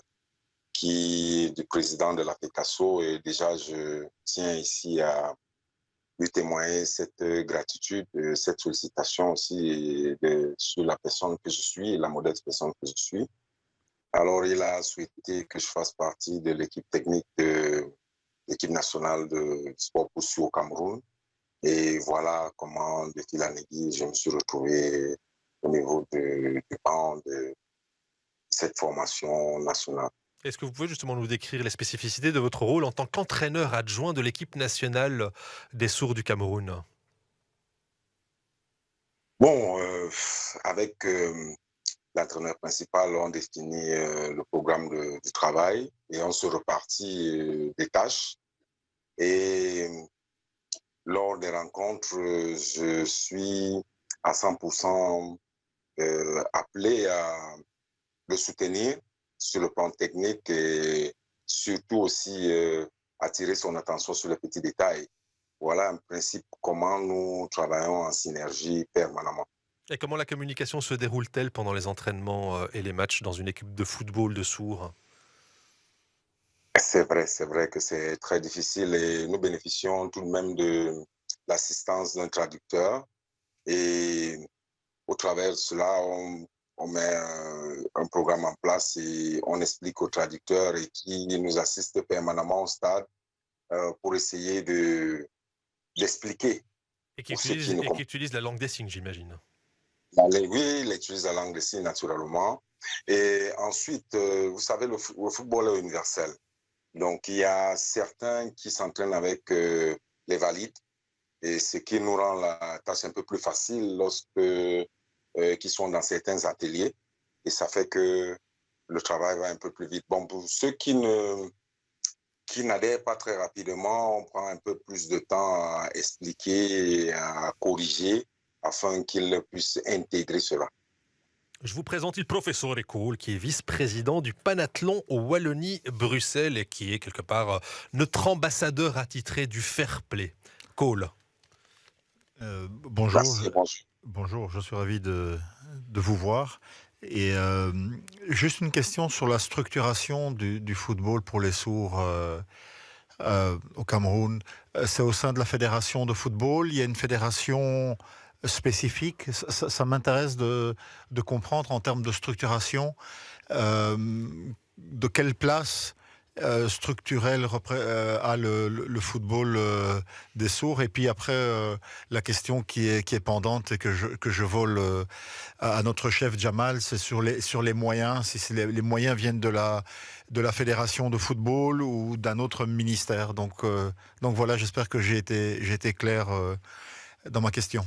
qui est du président de la FECASO et déjà, je tiens ici à lui témoigner cette gratitude, cette sollicitation aussi sur la personne que je suis, la modeste personne que je suis. Alors, il a souhaité que je fasse partie de l'équipe technique de l'équipe nationale de sport poursuit au Cameroun. Et voilà comment, de fil en aiguille, je me suis retrouvé au niveau du banc de cette formation nationale. Est-ce que vous pouvez justement nous décrire les spécificités de votre rôle en tant qu'entraîneur adjoint de l'équipe nationale des sourds du Cameroun? Bon, avec l'entraîneur principal, on définit le programme du travail et on se repartit des tâches. Et lors des rencontres, je suis à 100% appelé à le soutenir sur le plan technique et surtout aussi attirer son attention sur les petits détails. Voilà un principe comment nous travaillons en synergie permanemment. Et comment la communication se déroule-t-elle pendant les entraînements et les matchs dans une équipe de football de sourds? C'est vrai que c'est très difficile et nous bénéficions tout de même de l'assistance d'un traducteur et au travers de cela, on met un programme en place et on explique au traducteur et qui nous assiste permanemment au stade pour essayer d'expliquer. Et qui utilise la langue des signes, j'imagine. Oui, il utilise la langue des signes naturellement. Et ensuite, vous savez, le football est universel. Donc, il y a certains qui s'entraînent avec les valides et ce qui nous rend la tâche un peu plus facile lorsque qui sont dans certains ateliers. Et ça fait que le travail va un peu plus vite. Bon, pour ceux qui n'adhèrent pas très rapidement, on prend un peu plus de temps à expliquer et à corriger afin qu'ils puissent intégrer cela. Je vous présente le professeur Cole, qui est vice-président du Panathlon au Wallonie-Bruxelles et qui est quelque part notre ambassadeur attitré du fair play. Cole. Bonjour. Merci, bonjour, je suis ravi de vous voir. Et juste une question sur la structuration du football pour les sourds au Cameroun. C'est au sein de la fédération de football. Il y a une fédération spécifique. Ça m'intéresse de comprendre en termes de structuration de quelle place structurelle a le football des sourds. Et puis après, la question qui est pendante et que je vole à notre chef Jamal, c'est sur les moyens, si les moyens viennent de la fédération de football ou d'un autre ministère. Donc voilà, j'espère que j'ai été clair dans ma question.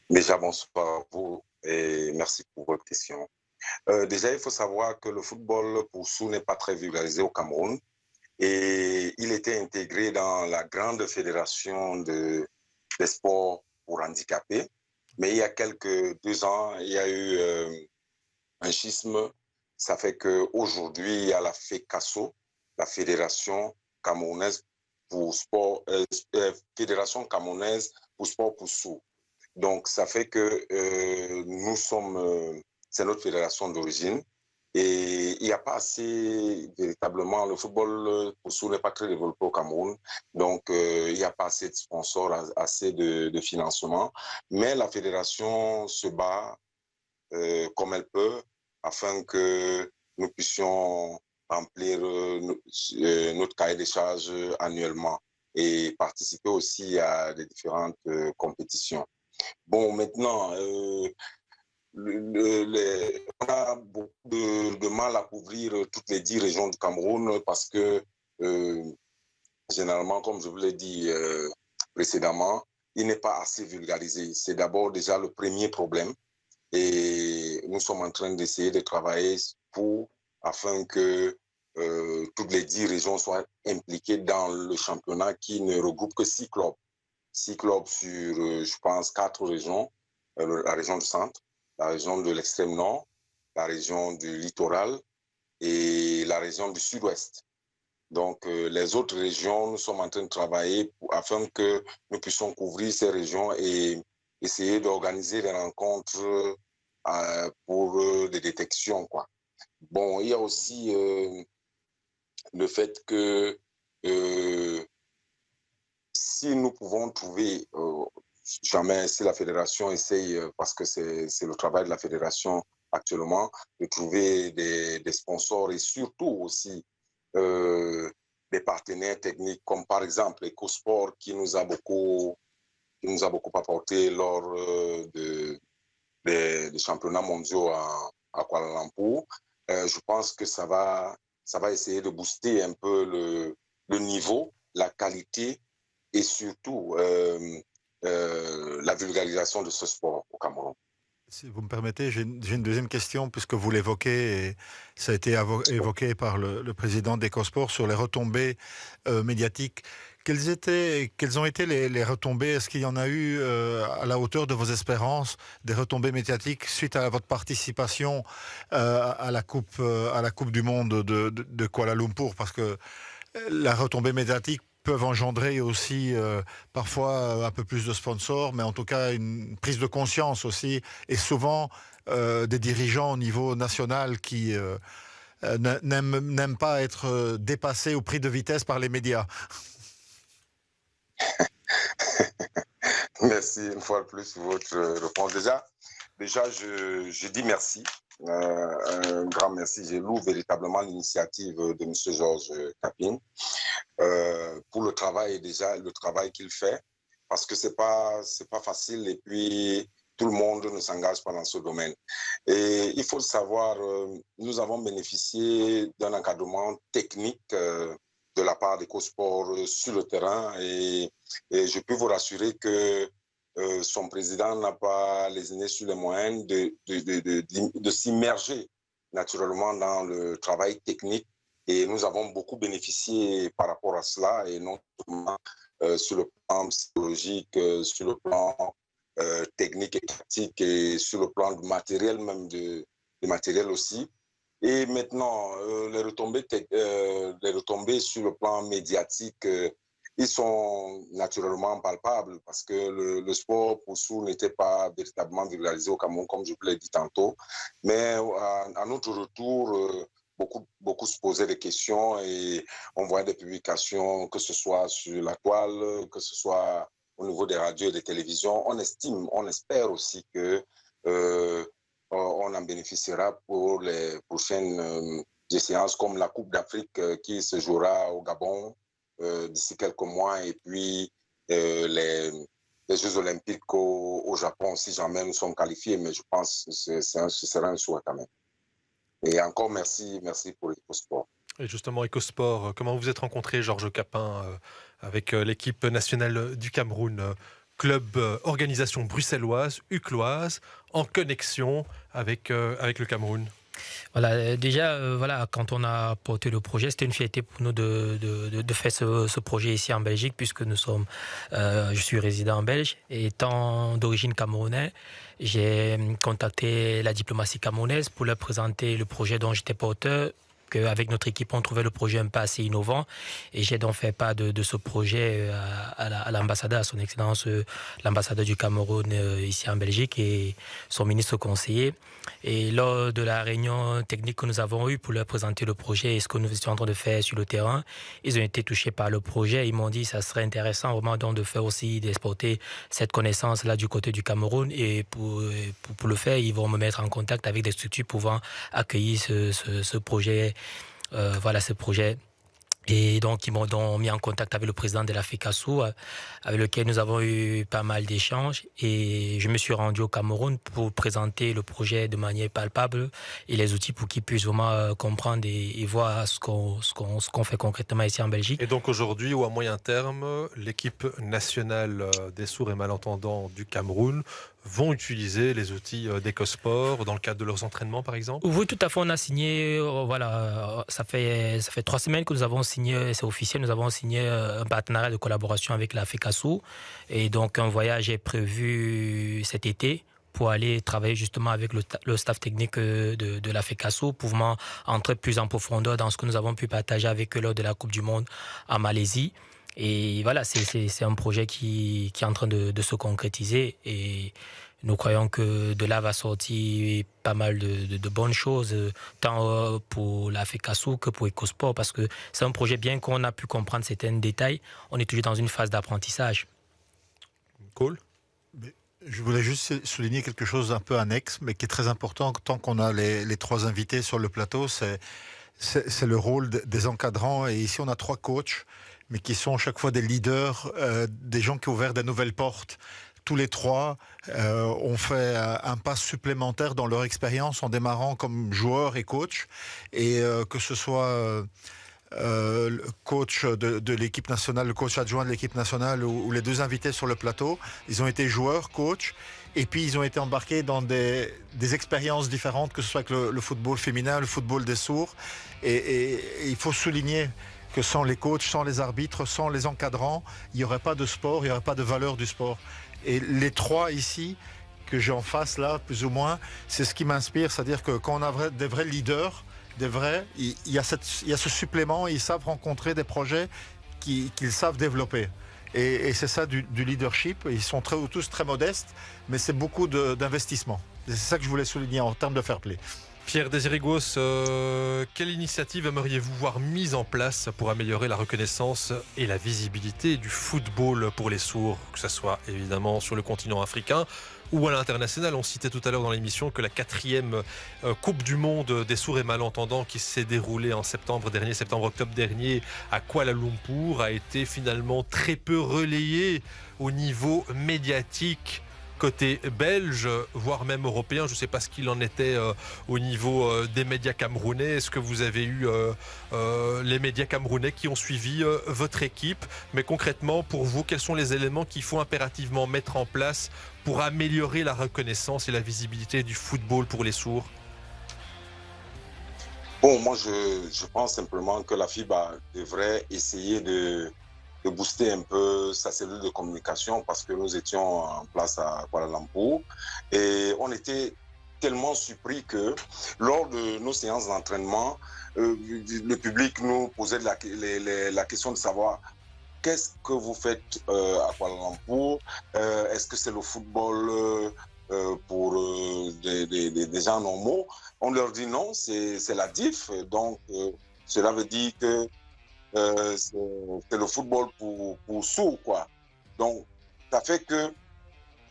Déjà, bonsoir à vous et merci pour votre question. Déjà, il faut savoir que le football pour sourds n'est pas très vulgarisé au Cameroun et il était intégré dans la grande fédération des sports pour handicapés. Mais il y a quelques 2 ans, il y a eu un schisme. Ça fait qu'aujourd'hui, il y a la FECASO, la Fédération camerounaise pour sport, Fédération camerounaise pour sport pour sourds. Donc, ça fait que nous sommes, c'est notre fédération d'origine et il n'y a pas assez, véritablement, le football pour sourds n'est pas très développé au Cameroun, donc il n'y a pas assez de sponsors, assez de financement, mais la fédération se bat comme elle peut afin que nous puissions remplir notre cahier des charges annuellement et participer aussi à des différentes compétitions. Bon, maintenant, on a beaucoup de mal à couvrir toutes les 10 régions du Cameroun parce que, généralement, comme je vous l'ai dit précédemment, il n'est pas assez vulgarisé. C'est d'abord déjà le premier problème et nous sommes en train d'essayer de travailler afin que toutes les 10 régions soient impliquées dans le championnat qui ne regroupe que 6 clubs. 6 clubs sur, je pense, 4 régions, la région du centre, la région de l'extrême nord, la région du littoral et la région du sud-ouest. Donc, les autres régions, nous sommes en train de travailler afin que nous puissions couvrir ces régions et essayer d'organiser des rencontres pour des détections, quoi. Bon, il y a aussi le fait que si nous pouvons trouver, jamais si la fédération essaye, parce que c'est le travail de la fédération actuellement, de trouver des sponsors et surtout aussi des partenaires techniques, comme par exemple EcoSport qui nous a beaucoup apporté lors des championnats mondiaux à Kuala Lumpur. Je pense que ça va essayer de booster un peu le niveau, la qualité et surtout la vulgarisation de ce sport au Cameroun. Si vous me permettez, j'ai une deuxième question, puisque vous l'évoquez, et ça a été évoqué par le président d'EcoSport sur les retombées médiatiques. Quelles ont été les retombées? Est-ce qu'il y en a eu à la hauteur de vos espérances, des retombées médiatiques suite à votre participation à la Coupe du Monde de Kuala Lumpur? Parce que la retombée médiatique peuvent engendrer aussi parfois un peu plus de sponsors, mais en tout cas une prise de conscience aussi, et souvent des dirigeants au niveau national qui n'aiment pas être dépassés au prix de vitesse par les médias. Merci une fois de plus pour votre réponse. Déjà je dis merci. Un grand merci. Je loue véritablement l'initiative de M. Georges Kapin pour le travail qu'il fait, parce que c'est pas facile et puis tout le monde ne s'engage pas dans ce domaine. Et il faut le savoir, nous avons bénéficié d'un encadrement technique de la part d'EcoSport sur le terrain et je peux vous rassurer que son président n'a pas lésiné sur les moyens de s'immerger naturellement dans le travail technique et nous avons beaucoup bénéficié par rapport à cela et non seulement sur le plan psychologique, sur le plan technique et tactique et sur le plan du matériel, même du matériel aussi. Et maintenant, les retombées sur le plan médiatique, ils sont naturellement palpables parce que le sport pour Sou n'était pas véritablement vulgarisé au Cameroun, comme je vous l'ai dit tantôt. Mais à notre retour, beaucoup se posaient des questions et on voyait des publications, que ce soit sur la toile, que ce soit au niveau des radios et des télévisions. On espère aussi que on en bénéficiera pour les prochaines séances comme la Coupe d'Afrique qui se jouera au Gabon d'ici quelques mois et puis les Jeux Olympiques au Japon si jamais nous sommes qualifiés, mais je pense que ce sera un souhait quand même. Et encore merci pour EcoSport. Et justement, EcoSport, comment vous êtes rencontré, Georges Kapin, avec l'équipe nationale du Cameroun, club organisation bruxelloise, ucloise, en connexion avec le Cameroun? Voilà, déjà, quand on a porté le projet, c'était une fierté pour nous de faire ce projet ici en Belgique, puisque je suis résident en Belge. Et étant d'origine camerounaise, j'ai contacté la diplomatie camerounaise pour leur présenter le projet dont j'étais porteur. Qu'avec notre équipe, on trouvait le projet un peu assez innovant. Et j'ai donc fait part de ce projet à l'ambassadeur, à son excellence, l'ambassadeur du Cameroun ici en Belgique et son ministre conseiller. Et lors de la réunion technique que nous avons eue pour leur présenter le projet et ce que nous étions en train de faire sur le terrain, ils ont été touchés par le projet. Ils m'ont dit que ça serait intéressant vraiment donc de faire aussi, d'exporter cette connaissance-là du côté du Cameroun. Et pour le faire, ils vont me mettre en contact avec des structures pouvant accueillir ce projet. Ce projet. Et donc, ils m'ont donc mis en contact avec le président de la FECASU, avec lequel nous avons eu pas mal d'échanges. Et je me suis rendu au Cameroun pour présenter le projet de manière palpable et les outils pour qu'ils puissent vraiment comprendre et voir ce qu'on fait concrètement ici en Belgique. Et donc aujourd'hui, ou à moyen terme, l'équipe nationale des sourds et malentendants du Cameroun vont utiliser les outils d'EcoSport dans le cadre de leurs entraînements, par exemple? Oui, tout à fait. On a signé, ça fait 3 semaines que nous avons signé, c'est officiel, nous avons signé un partenariat de collaboration avec la FECASU. Et donc, un voyage est prévu cet été pour aller travailler justement avec le staff technique de la FECASU, pouvant entrer plus en profondeur dans ce que nous avons pu partager avec eux lors de la Coupe du Monde en Malaisie. Et voilà, c'est un projet qui est en train de se concrétiser. Et nous croyons que de là va sortir pas mal de bonnes choses, tant pour la FECASU que pour EcoSport, parce que c'est un projet, bien qu'on a pu comprendre certains détails, on est toujours dans une phase d'apprentissage. Cool. Je voulais juste souligner quelque chose d'un peu annexe, mais qui est très important tant qu'on a les trois invités sur le plateau, c'est le rôle des encadrants. Et ici, on a 3 coachs, mais qui sont chaque fois des leaders, des gens qui ont ouvert des nouvelles portes. Tous les 3 ont fait un pas supplémentaire dans leur expérience en démarrant comme joueurs et coach. Et que ce soit le coach de l'équipe nationale, le coach adjoint de l'équipe nationale ou les 2 invités sur le plateau, ils ont été joueurs, coachs, et puis ils ont été embarqués dans des expériences différentes, que ce soit avec le football féminin, le football des sourds. Et il faut souligner que sans les coachs, sans les arbitres, sans les encadrants, il n'y aurait pas de sport, il n'y aurait pas de valeur du sport. Et les 3 ici, que j'ai en face là, plus ou moins, c'est ce qui m'inspire. C'est-à-dire que quand on a des vrais leaders, il y a ce supplément, ils savent rencontrer des projets qu'ils savent développer. Et c'est ça du leadership. Ils sont tous très modestes, mais c'est beaucoup d'investissement. C'est ça que je voulais souligner en termes de fair play. Pierre-Désiré Gauss, quelle initiative aimeriez-vous voir mise en place pour améliorer la reconnaissance et la visibilité du football pour les sourds, que ce soit évidemment sur le continent africain ou à l'international? On citait tout à l'heure dans l'émission que la 4e Coupe du Monde des sourds et malentendants qui s'est déroulée en septembre-octobre dernier à Kuala Lumpur a été finalement très peu relayée au niveau médiatique côté belge, voire même européen. Je ne sais pas ce qu'il en était au niveau des médias camerounais. Est-ce que vous avez eu les médias camerounais qui ont suivi votre équipe? Mais concrètement, pour vous, quels sont les éléments qu'il faut impérativement mettre en place pour améliorer la reconnaissance et la visibilité du football pour les sourds? Bon, moi, je pense simplement que la FIBA devrait essayer de booster un peu sa cellule de communication, parce que nous étions en place à Kuala Lumpur et on était tellement surpris que lors de nos séances d'entraînement, le public nous posait la question de savoir qu'est-ce que vous faites à Kuala Lumpur, est-ce que c'est le football pour des gens normaux? On leur dit non, c'est la DIF, donc cela veut dire que c'est le football pour sourds, quoi. Donc, ça fait que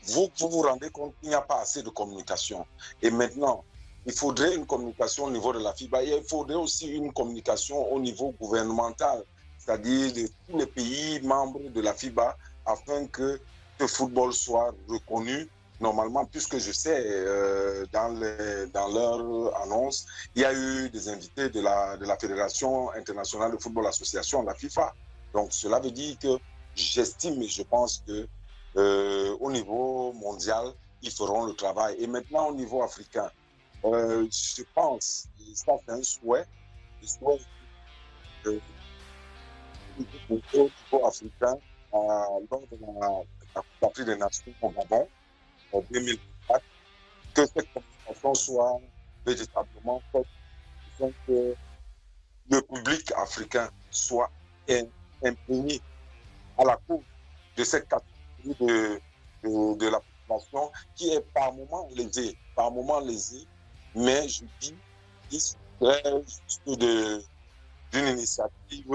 vous vous rendez compte qu'il n'y a pas assez de communication. Et maintenant, il faudrait une communication au niveau de la FIBA et il faudrait aussi une communication au niveau gouvernemental, c'est-à-dire de tous les pays membres de la FIBA, afin que ce football soit reconnu normalement, puisque je sais, dans leur annonce, il y a eu des invités de la Fédération internationale de football association, la FIFA. Donc, cela veut dire que j'estime et je pense que au niveau mondial, ils feront le travail. Et maintenant, au niveau africain, je pense, et ça c'est un souhait, au niveau africain, lors de la Coupe des Nations au Gabon, en 2004, que cette communication soit véritablement faite, afin que le public africain soit imprégné à la cause de cette catégorie de la population qui est par moments lésée, mais je dis qu'il serait juste d'une initiative,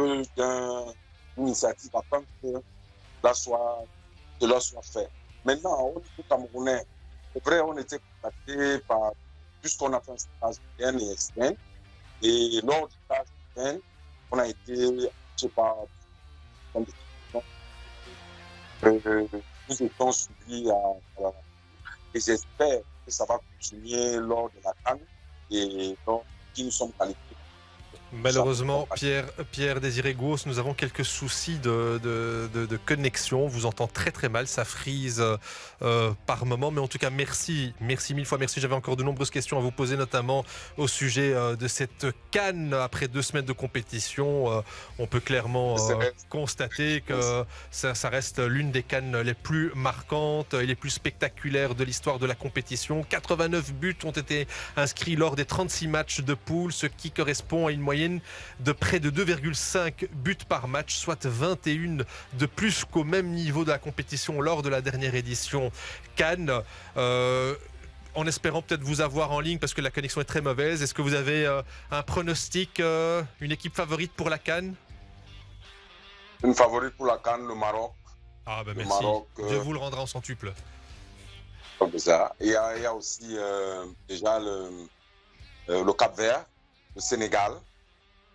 afin que cela soit fait. Maintenant, au niveau camerounais, c'est vrai, on était contacté par, puisqu'on a fait un stage NSN, et lors du stage NSN, on a été, je sais pas, nous étions suivis et j'espère que ça va continuer lors de la CAN et donc qui nous sommes qualifiés. Malheureusement, Pierre-Désiré Gauss, nous avons quelques soucis de connexion. On vous entend très très mal, ça frise par moment. Mais en tout cas, merci mille fois. Merci. J'avais encore de nombreuses questions à vous poser, notamment au sujet de cette CAN. Après 2 semaines de compétition, on peut clairement constater que ça reste l'une des CAN les plus marquantes et les plus spectaculaires de l'histoire de la compétition. 89 buts ont été inscrits lors des 36 matchs de poule, ce qui correspond à une moyenne moyenne de près de 2,5 buts par match, soit 21 de plus qu'au même niveau de la compétition lors de la dernière édition Cannes. En espérant peut-être vous avoir en ligne parce que la connexion est très mauvaise. Est-ce que vous avez un pronostic, une équipe favorite pour la Cannes? Une favorite pour la Cannes, le Maroc. Ah ben Le merci, Maroc, Dieu vous le rendra en centuple. Comme ça. Il y a aussi déjà le Cap-Vert, le Sénégal.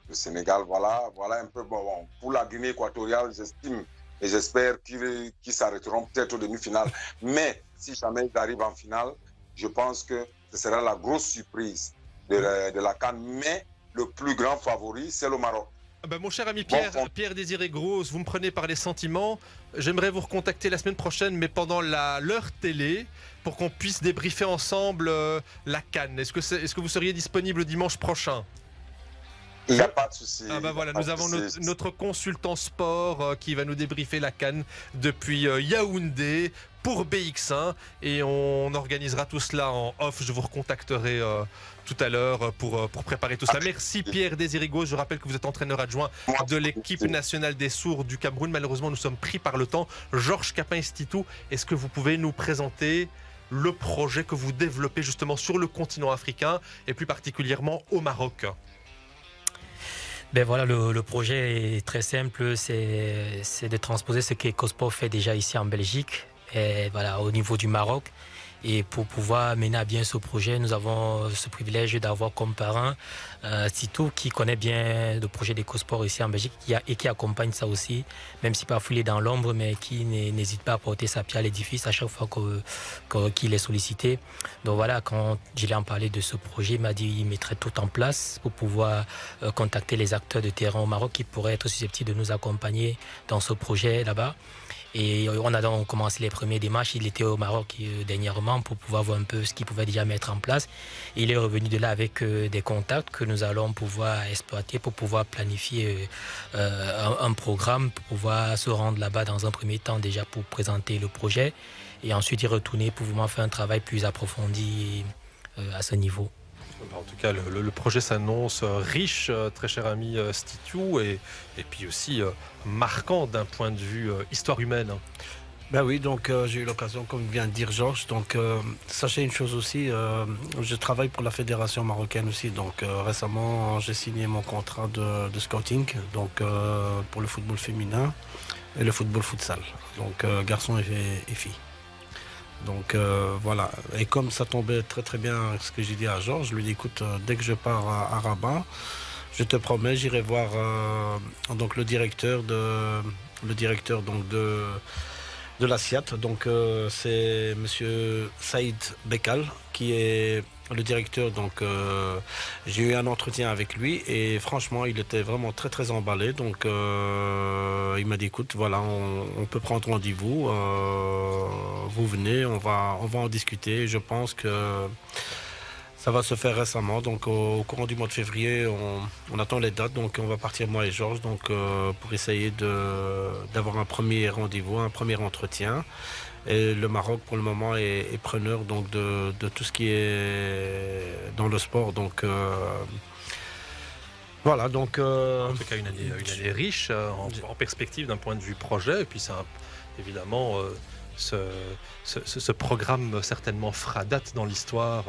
Le Sénégal, voilà un peu bon. Pour la Guinée équatoriale, j'estime et j'espère qu'ils s'arrêteront peut-être aux demi-finales. Mais si jamais ils arrivent en finale, je pense que ce sera la grosse surprise de la Cannes. Mais le plus grand favori, c'est le Maroc. Ben, mon cher ami Pierre Désiré Grosse, vous me prenez par les sentiments. J'aimerais vous recontacter la semaine prochaine, mais pendant l'heure télé, pour qu'on puisse débriefer ensemble la Cannes. Est-ce que vous seriez disponible dimanche prochain? Il n'y a pas de souci. Ah ben voilà, nous avons notre consultant sport qui va nous débriefer la Cannes depuis Yaoundé pour BX1 et on organisera tout cela en off. Je vous recontacterai tout à l'heure pour préparer tout ça. Merci Pierre Désiré Grosse. Je rappelle que vous êtes entraîneur adjoint de l'équipe nationale des sourds du Cameroun. Malheureusement, nous sommes pris par le temps. Georges Capin-Institut, est-ce que vous pouvez nous présenter le projet que vous développez justement sur le continent africain et plus particulièrement au Maroc? Ben voilà, le projet est très simple, c'est de transposer ce qu'Ecosport fait déjà ici en Belgique, et voilà, au niveau du Maroc. Et pour pouvoir mener à bien ce projet, nous avons ce privilège d'avoir comme parrain Tito qui connaît bien le projet d'Ecosport ici en Belgique et qui accompagne ça aussi, même si parfois il est dans l'ombre, mais qui n'hésite pas à porter sa pierre à l'édifice à chaque fois qu'il est sollicité. Donc voilà, quand je lui ai parlé de ce projet, il m'a dit qu'il mettrait tout en place pour pouvoir contacter les acteurs de terrain au Maroc qui pourraient être susceptibles de nous accompagner dans ce projet là-bas. Et on a donc commencé les premières démarches. Il était au Maroc dernièrement pour pouvoir voir un peu ce qu'il pouvait déjà mettre en place. Il est revenu de là avec des contacts que nous allons pouvoir exploiter pour pouvoir planifier un programme, pour pouvoir se rendre là-bas dans un premier temps déjà pour présenter le projet et ensuite y retourner pour vraiment faire un travail plus approfondi à ce niveau. En tout cas, le projet s'annonce riche, très cher ami Stitu, et puis aussi marquant d'un point de vue histoire humaine. Ben oui, donc j'ai eu l'occasion, comme vient de dire Georges, donc sachez une chose aussi, je travaille pour la fédération marocaine aussi, donc récemment j'ai signé mon contrat de scouting, donc pour le football féminin et le football futsal, donc garçons et filles. Donc voilà, et comme ça tombait très très bien ce que j'ai dit à Georges, je lui ai dit écoute, dès que je pars à Rabat, je te promets, j'irai voir donc le directeur donc de la SIAT, donc c'est monsieur Saïd Bekal qui est le directeur, donc j'ai eu un entretien avec lui et franchement il était vraiment très très emballé, donc il m'a dit écoute voilà on peut prendre rendez-vous, vous venez, on va en discuter. Je pense que ça va se faire récemment, donc au courant du mois de février on attend les dates, donc on va partir moi et Georges donc pour essayer d'avoir un premier rendez-vous, un premier entretien. Et le Maroc, pour le moment, est preneur donc, de tout ce qui est dans le sport. Donc, voilà. Donc, en tout cas, une année riche en perspective d'un point de vue projet. Et puis, évidemment, ce programme certainement fera date dans l'histoire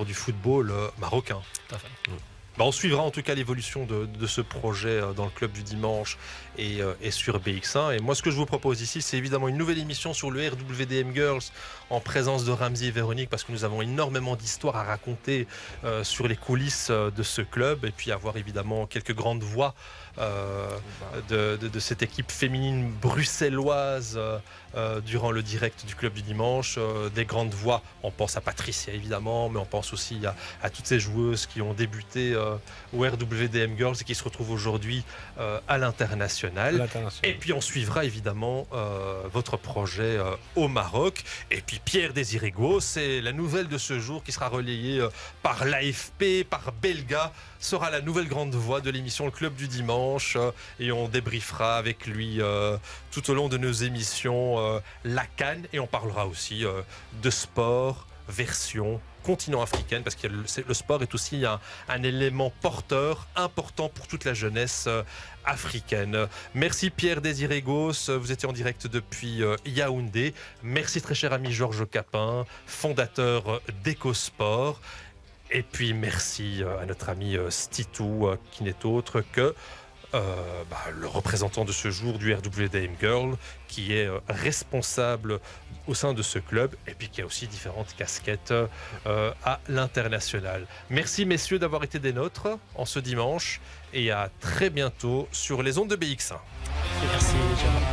du football marocain. Tout à fait. On suivra en tout cas l'évolution de ce projet dans le club du dimanche et sur BX1. Et moi, ce que je vous propose ici, c'est évidemment une nouvelle émission sur le RWDM Girls en présence de Ramzi et Véronique, parce que nous avons énormément d'histoires à raconter sur les coulisses de ce club, et puis avoir évidemment quelques grandes voix de cette équipe féminine bruxelloise durant le direct du club du dimanche. Des grandes voix, on pense à Patricia évidemment, mais on pense aussi à toutes ces joueuses qui ont débuté au RWDM Girls et qui se retrouvent aujourd'hui à l'international. Et puis on suivra évidemment votre projet au Maroc. Et puis Pierre Désiré Grosse, c'est la nouvelle de ce jour qui sera relayée par l'AFP, par Belga, sera la nouvelle grande voix de l'émission Le Club du Dimanche, et on débriefera avec lui tout au long de nos émissions la Cannes, et on parlera aussi de sport, version continent africaine, parce que le sport est aussi un élément porteur important pour toute la jeunesse africaine. Merci Pierre-Désiré Gauss, vous étiez en direct depuis Yaoundé. Merci très cher ami Georges Capin, fondateur d'Ecosport. Et puis merci à notre ami Stitou, qui n'est autre que le représentant de ce jour du RWDM Girl, qui est responsable au sein de ce club et puis qui a aussi différentes casquettes à l'international. Merci messieurs d'avoir été des nôtres en ce dimanche et à très bientôt sur les ondes de BX1. Merci, Jamal.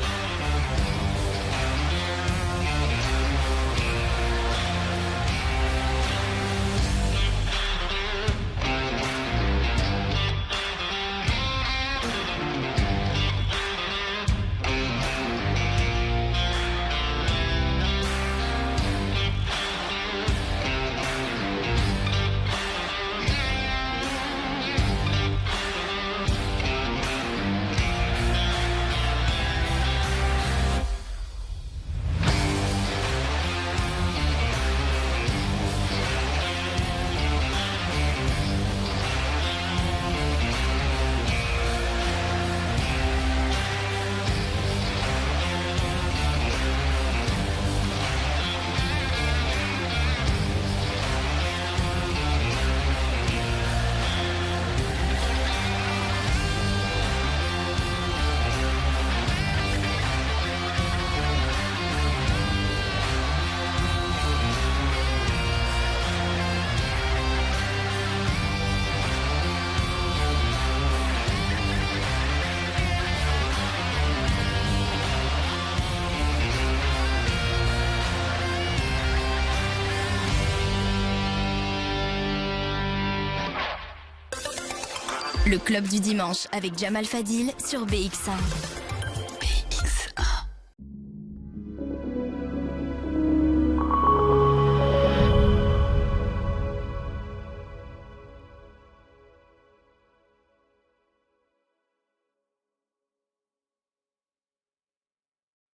Le club du dimanche avec Jamal Fadil sur BX1.